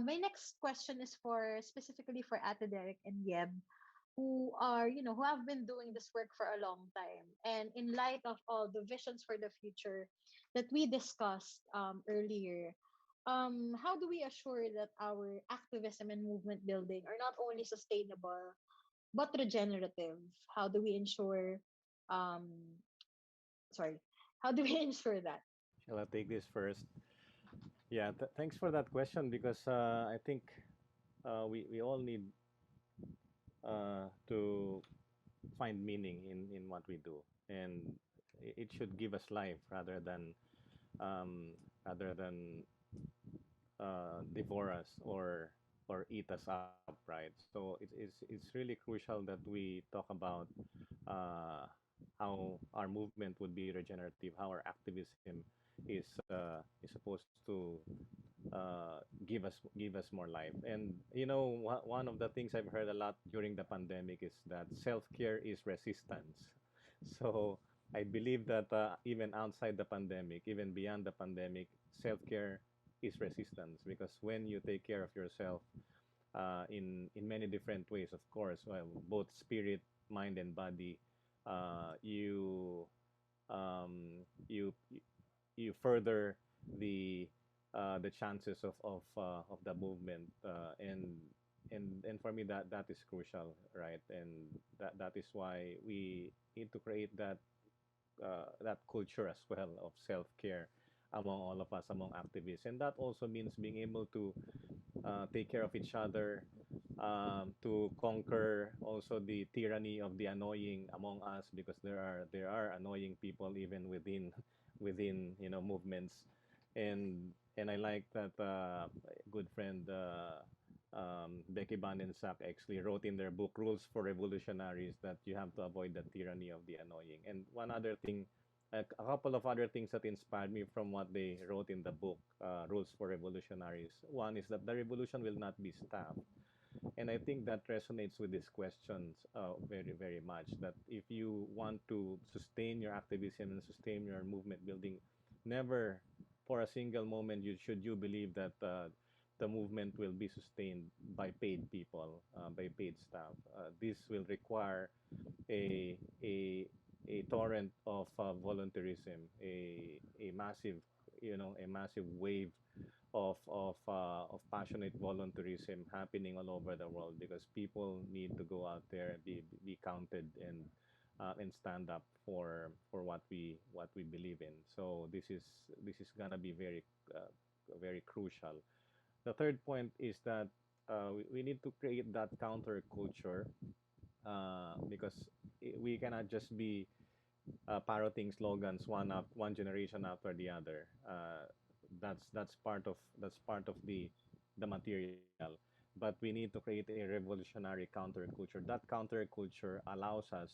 my next question is for specifically for Ate Derek and Yeb, who are, who have been doing this work for a long time. And in light of all the visions for the future that we discussed earlier, how do we assure that our activism and movement building are not only sustainable but regenerative? How do we ensure, um, sorry, how do we ensure that? Shall I take this first? Yeah, thanks for that question because I think we all need to find meaning in what we do, and it should give us life um, rather than devour us or eat us up, right? So it's really crucial that we talk about uh, how our movement would be regenerative, how our activism is supposed to give us more life. And one of the things I've heard a lot during the pandemic is that self-care is resistance. So I believe that even outside the pandemic, even beyond the pandemic, self-care is resistance, because when you take care of yourself in many different ways, of course, well, both spirit, mind, and body, you um, you you further the the chances of the movement, and for me that is crucial, right? And that is why we need to create that culture as well of self-care among all of us, among activists. And that also means being able to take care of each other, to conquer also the tyranny of the annoying among us, because there are annoying people even within movements. And I like that good friend Becky Bandensack actually wrote in their book Rules for Revolutionaries that you have to avoid the tyranny of the annoying. And one other thing, a couple of other things that inspired me from what they wrote in the book, Rules for Revolutionaries. One is that the revolution will not be stopped. And I think that resonates with these questions very, very much. That if you want to sustain your activism and sustain your movement building, never for a single moment you believe that the movement will be sustained by paid people, by paid staff. This will require a a a torrent of volunteerism, a massive, a massive wave of passionate volunteerism happening all over the world, because people need to go out there and be counted and stand up for what we believe in. So this is gonna be very crucial. The third point is that we need to create that counter culture, because we cannot just be parroting slogans one generation after the other. That's part of the material. But we need to create a revolutionary counterculture. That counterculture allows us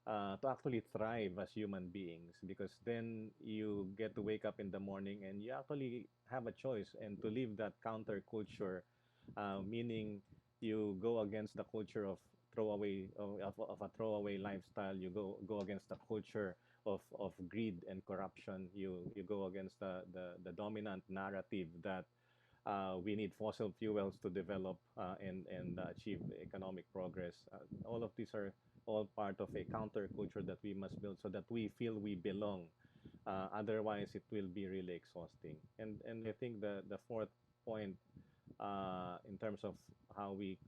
to actually thrive as human beings, because then you get to wake up in the morning and you actually have a choice and to live that counterculture, meaning you go against the culture of of a throwaway lifestyle. You go against the culture of greed and corruption. You go against the dominant narrative that we need fossil fuels to develop and achieve economic progress. All of these are all part of a counterculture that we must build so that we feel we belong. Otherwise, it will be really exhausting. And I think the fourth point, in terms of how we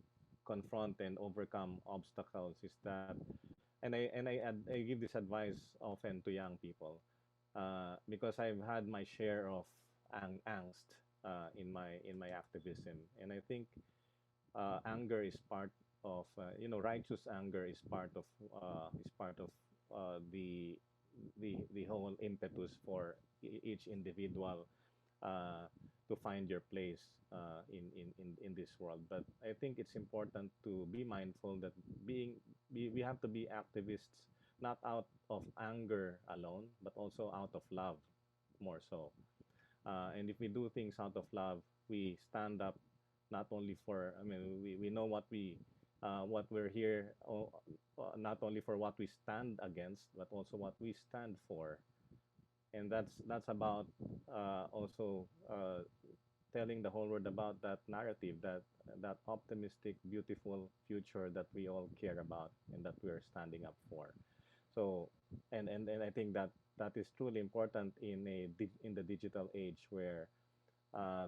confront and overcome obstacles, is that, and I give this advice often to young people, because I've had my share of angst in my activism, and I think anger is part righteous anger is part of the whole impetus for each individual uh, to find your place in this world. But I think it's important to be mindful that we have to be activists not out of anger alone, but also out of love more so. And if we do things out of love, we stand up not only for, I mean, we know what we're here, not only for what we stand against, but also what we stand for. And that's about also telling the whole world about that narrative, that optimistic, beautiful future that we all care about and that we are standing up for. So, and I think that is truly important in the digital age where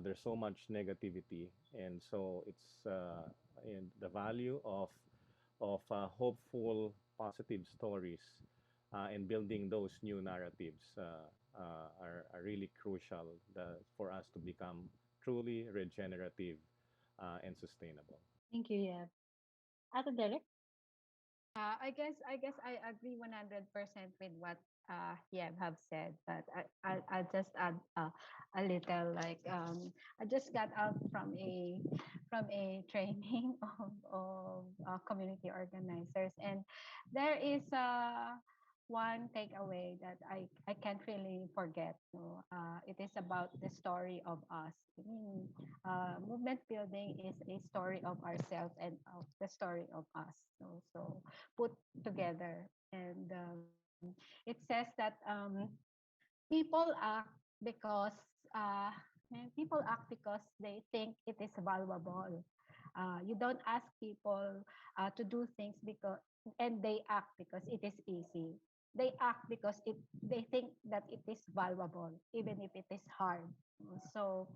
there's so much negativity, and so it's in the value of hopeful, positive stories and building those new narratives are really crucial for us to become truly regenerative and sustainable. Thank you, yeah. Ate Derek? I guess I agree 100% with what Yeb have said, but I'll just add a little like I just got out from a training of community organizers, and there is one takeaway that I can't really forget. No? It is about the story of us. I mean, movement building is a story of ourselves and of the story of us. So put together. And it says that people act because uh, people act because they think it is valuable. You don't ask people to do things because and they act because it is easy. They act because they think that it is valuable, even if it is hard. So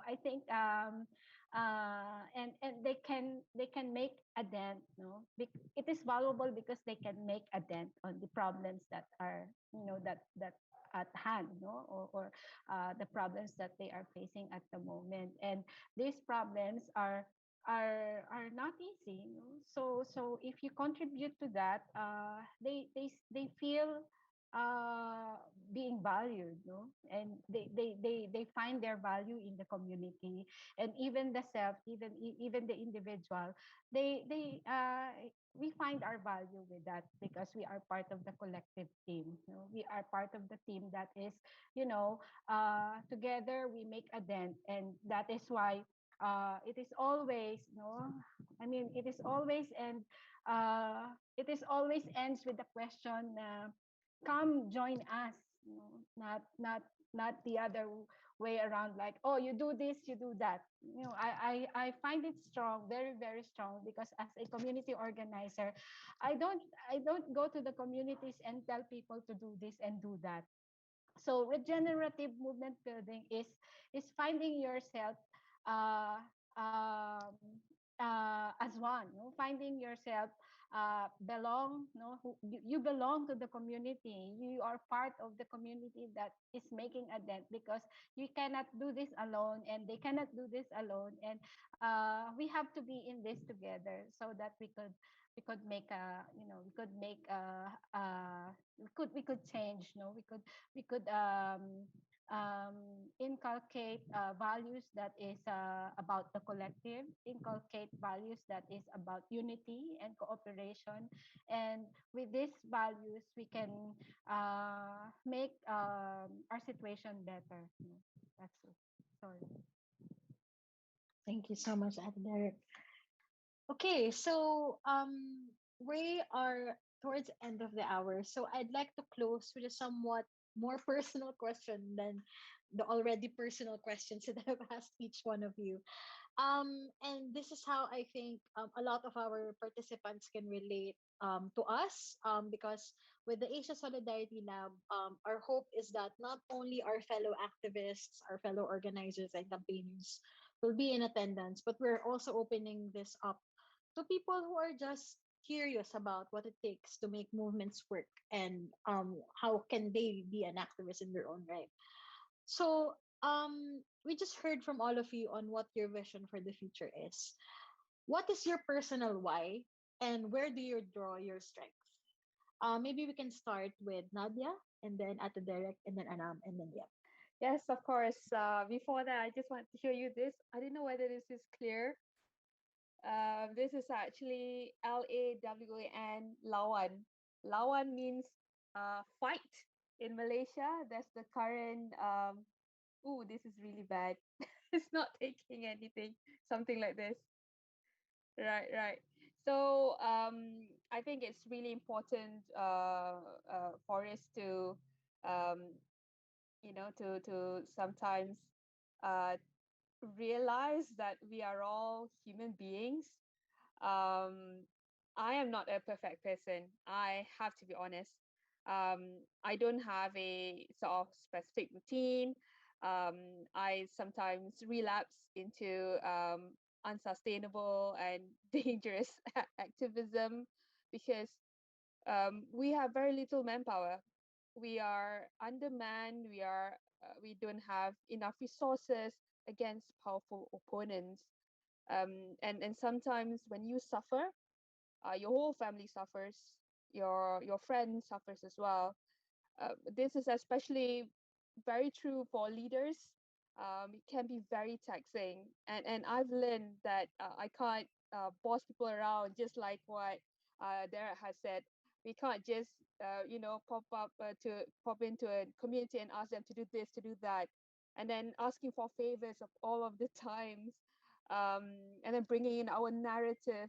I think and they can make a dent. No, it is valuable because they can make a dent on the problems that are that at hand, no, or the problems that they are facing at the moment. And these problems are not easy, you know? So if you contribute to that, they feel uh being valued, no, and they find their value in the community, and even the self, even the individual, they we find our value with that because we are part of the collective team. You know, we are part of the team that is, together we make a dent, and that is why it is always, I mean, it is always ends with the question, come join us, not the other way around, like, oh, you do this, you do that. I find it strong, very, very strong, because as a community organizer, I don't go to the communities and tell people to do this and do that. So regenerative movement building is finding yourself uh, um, as one, no? Finding yourself belong, no? You belong to the community. You are part of the community that is making a dent, because you cannot do this alone, and they cannot do this alone, and we have to be in this together so that we could make a, we could change, no, we could inculcate values that is about the collective, inculcate values that is about unity and cooperation. And with these values, we can make our situation better. That's it. Sorry. Thank you so much, Ate Derek. Okay, so we are towards the end of the hour, so I'd like to close with a somewhat more personal question than the already personal questions that I've asked each one of you. And this is how I think a lot of our participants can relate to us, because with the Asia Solidarity Lab, our hope is that not only our fellow activists, our fellow organizers and campaigners will be in attendance, but we're also opening this up to people who are just curious about what it takes to make movements work, and how can they be an activist in their own right. So we just heard from all of you on what your vision for the future is. What is your personal why, and where do you draw your strengths? Maybe we can start with Nadia, and then Ate Derek, and then Anam, and then Yep. Yes, of course. Before that, I just want to show you this. I don't know whether this is clear. This is actually Lawan, lawan. Lawan means fight in Malaysia. That's the current. Ooh, this is really bad. It's not taking anything. Something like this. Right, right. So I think it's really important for us to um, to sometimes uh, realize that we are all human beings. um I am not a perfect person, I have to be honest. I don't have a sort of specific routine. um I sometimes relapse into unsustainable and dangerous activism because we have very little manpower. We are undermanned. We don't have enough resources against powerful opponents. And sometimes when you suffer, your whole family suffers. Your friend suffers as well. This is especially very true for leaders. It can be very taxing, and I've learned that I can't boss people around, just like what Derek has said. We can't just pop into a community and ask them to do this, to do that, and then asking for favors of all of the times, um, and then bringing in our narrative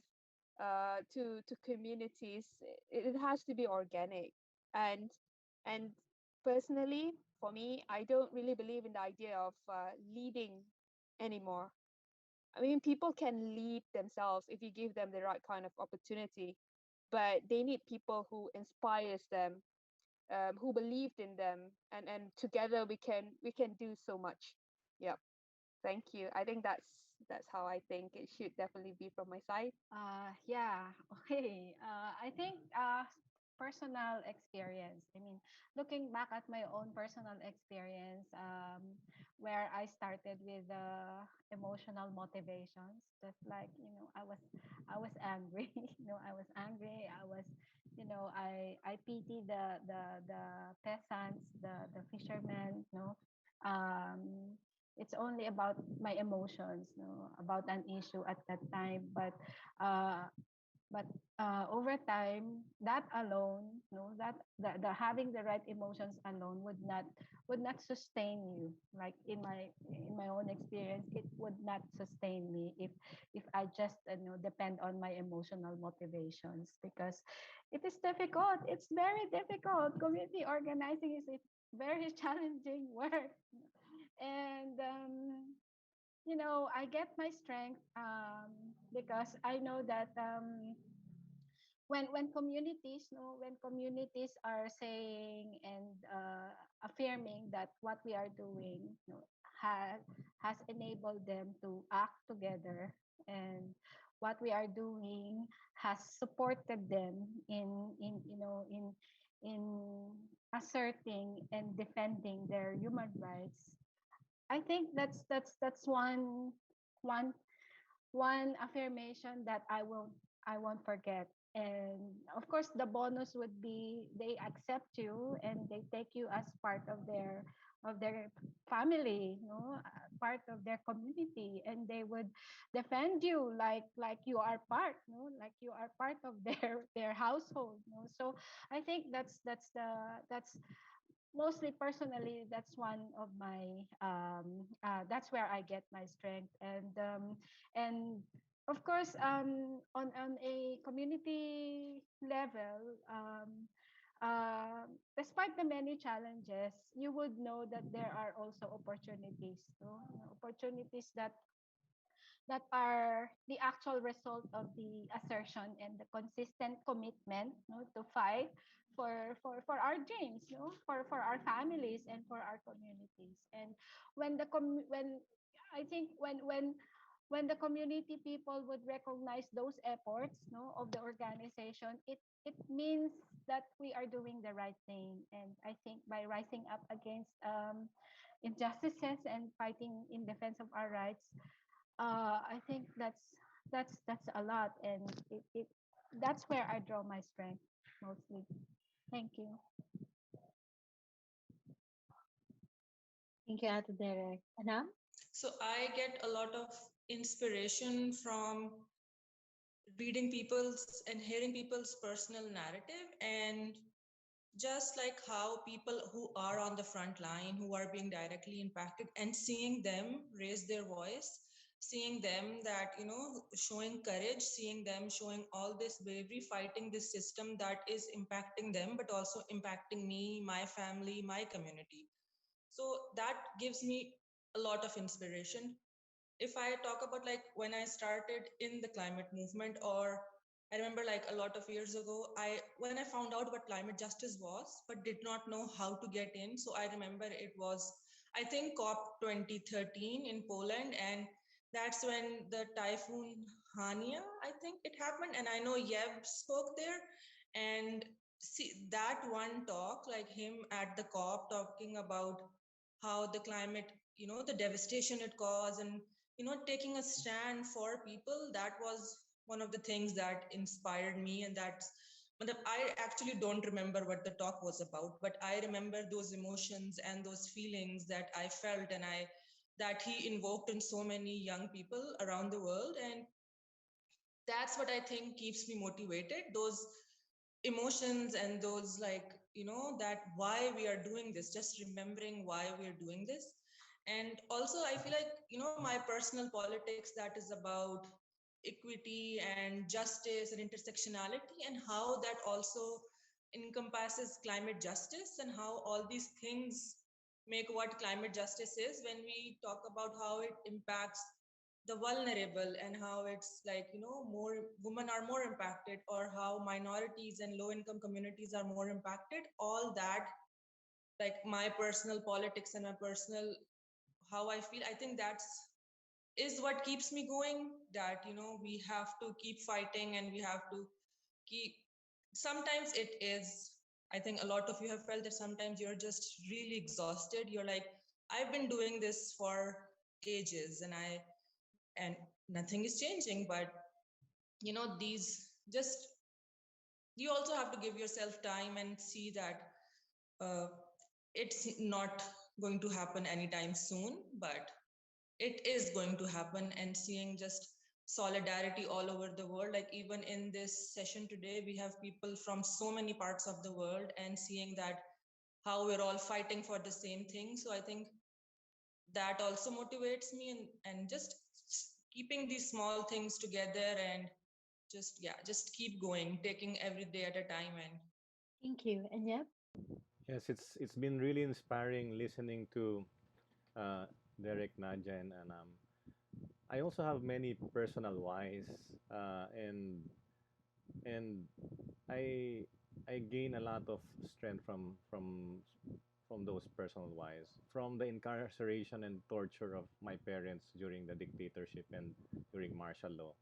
to communities. It has to be organic, and and personally, for me, I don't really believe in the idea of leading anymore. I mean, people can lead themselves if you give them the right kind of opportunity, but they need people who inspires them, who believed in them, and together we can do so much. Yep. Thank you. I think that's how I think it should definitely be from my side. Yeah, okay. I think personal experience. I mean, looking back at my own personal experience, where I started with emotional motivations, just like I was angry. I was angry. I pity the peasants, the fishermen. It's only about my emotions, about an issue at that time. Uh, but over time, that alone, that the having the right emotions alone would not sustain you. Like in my own experience, it would not sustain me if I just depend on my emotional motivations, because it is difficult. It's very difficult. Community organizing is a very challenging work, and I get my strength because I know that when communities are saying and affirming that what we are doing has enabled them to act together, and what we are doing has supported them in asserting and defending their human rights. I think that's one one affirmation that I won't forget. And of course, the bonus would be they accept you and they take you as part of their family, part of their community, and they would defend you like you are part, like you are part of their household. So I think that's mostly personally, that's one of my that's where I get my strength. And of course, on a community level, despite the many challenges, you would know that there are also opportunities, opportunities that are the actual result of the assertion and the consistent commitment, to fight for our dreams, for our families and for our communities. And when I think when the community people would recognize those efforts, of the organization, it means that we are doing the right thing. And I think by rising up against injustices and fighting in defense of our rights, I think that's a lot, and that's where I draw my strength mostly. Thank you. Thank you, Ate Derek. Anam? So I get a lot of inspiration from reading people's and hearing people's personal narrative, and just like how people who are on the front line, who are being directly impacted, and seeing them raise their voice, seeing them that, showing courage, seeing them showing all this bravery, fighting this system that is impacting them, but also impacting me, my family, my community. So that gives me a lot of inspiration. If I talk about like when I started in the climate movement, or I remember like a lot of years ago, when I found out what climate justice was, but did not know how to get in. So I remember it was, I think, COP 2013 in Poland, and that's when the typhoon Hania, I think it happened, and I know Yev spoke there, and see that one talk, like him at the COP talking about how the climate, the devastation it caused, and taking a stand for people, that was one of the things that inspired me. And but I actually don't remember what the talk was about, but I remember those emotions and those feelings that I felt, and that he invoked in so many young people around the world. And that's what I think keeps me motivated, those emotions and those, like, that why we are doing this, just remembering why we are doing this. And also I feel like, my personal politics, that is about equity and justice and intersectionality, and how that also encompasses climate justice, and how all these things make what climate justice is, when we talk about how it impacts the vulnerable, and how it's like, more women are more impacted, or how minorities and low income communities are more impacted, all that, like my personal politics and my personal, how I feel, I think that's is what keeps me going, that we have to keep fighting, and we have to keep, sometimes it is, I think a lot of you have felt that sometimes you're just really exhausted, you're like, I've been doing this for ages, and nothing is changing. But these just, you also have to give yourself time and see that uh, it's not going to happen anytime soon, but it is going to happen. And seeing just solidarity all over the world, like even in this session today, we have people from so many parts of the world, and seeing that how we're all fighting for the same thing. So I think that also motivates me, and just keeping these small things together, and just, yeah, just keep going, taking every day at a time. And Thank you. And Yep? Yes, it's been really inspiring listening to uh, Derek, Nadia, and I also have many personal whys, and I I gain a lot of strength from those personal whys, from the incarceration and torture of my parents during the dictatorship and during martial law,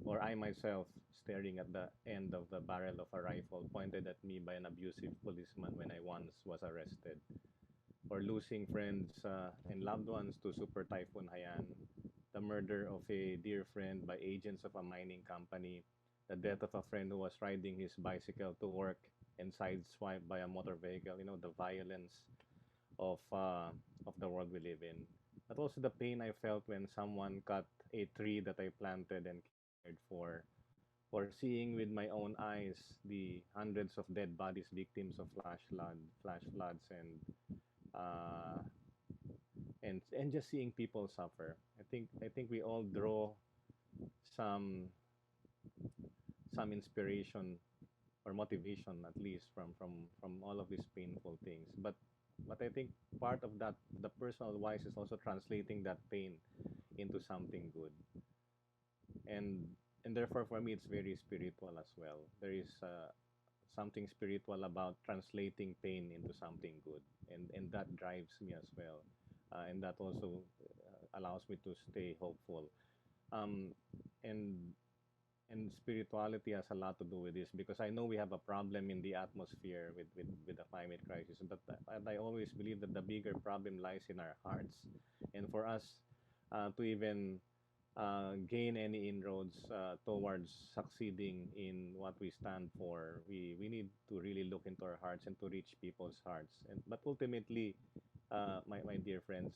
or I myself staring at the end of the barrel of a rifle pointed at me by an abusive policeman when I once was arrested, or losing friends and loved ones to Super Typhoon Haiyan, the murder of a dear friend by agents of a mining company, the death of a friend who was riding his bicycle to work and sideswiped by a motor vehicle. The violence of the world we live in. But also the pain I felt when someone cut a tree that I planted and cared for seeing with my own eyes the hundreds of dead bodies, victims of flash floods, uh, and just seeing people suffer. I think we all draw some some inspiration or motivation, at least from all of these painful things. But I think part of that, the personal wise, is also translating that pain into something good, and and therefore for me it's very spiritual as well. There is something spiritual about translating pain into something good, and that drives me as well, and that also allows me to stay hopeful. um, and and spirituality has a lot to do with this, because I know we have a problem in the atmosphere with the climate crisis, but I always believe that the bigger problem lies in our hearts, and for us to even gain any inroads towards succeeding in what we stand for, we need to really look into our hearts and to reach people's hearts. And but ultimately, my dear friends,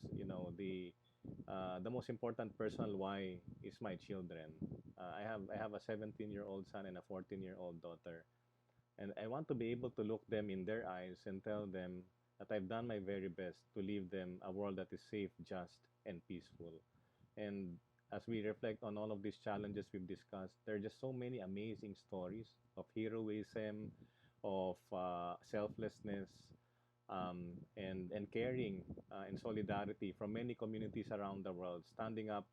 the most important personal why is my children. I have a 17-year-old son and a 14-year-old daughter, and I want to be able to look them in their eyes and tell them that I've done my very best to leave them a world that is safe, just, and peaceful. And as we reflect on all of these challenges we've discussed, there are just so many amazing stories of heroism, of selflessness, and caring and solidarity from many communities around the world, standing up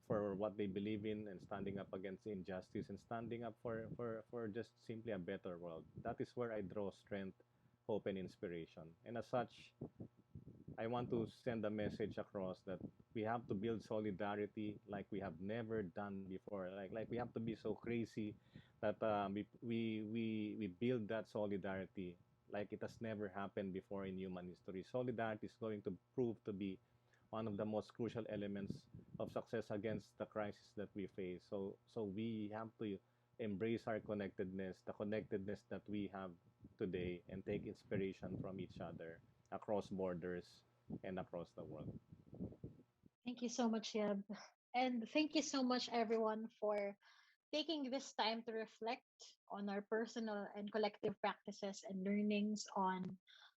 for what they believe in and standing up against injustice and standing up for just simply a better world. That is where I draw strength, hope, and inspiration. And as such, I want to send a message across that we have to build solidarity like we have never done before. Like we have to be so crazy that we build that solidarity like it has never happened before in human history. Solidarity is going to prove to be one of the most crucial elements of success against the crisis that we face. So we have to embrace our connectedness, the connectedness that we have today, and take inspiration from each other across borders and across the world. Thank you so much, Yeb. And thank you so much, everyone, for taking this time to reflect on our personal and collective practices and learnings on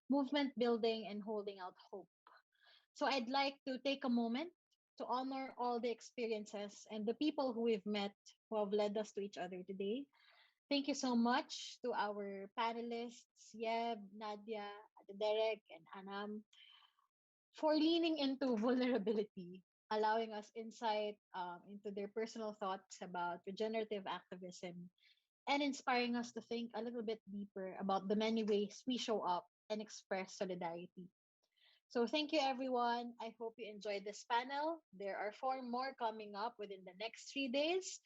movement building and holding out hope. So I'd like to take a moment to honor all the experiences and the people who we've met who have led us to each other today. Thank you so much to our panelists, Yeb, Nadia, Ate Derek, and Anam, for leaning into vulnerability, allowing us insight into their personal thoughts about regenerative activism, and inspiring us to think a little bit deeper about the many ways we show up and express solidarity. So, thank you, everyone. I hope you enjoyed this panel. There are four more coming up within the next 3 days.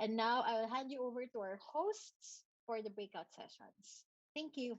And now I will hand you over to our hosts for the breakout sessions. Thank you.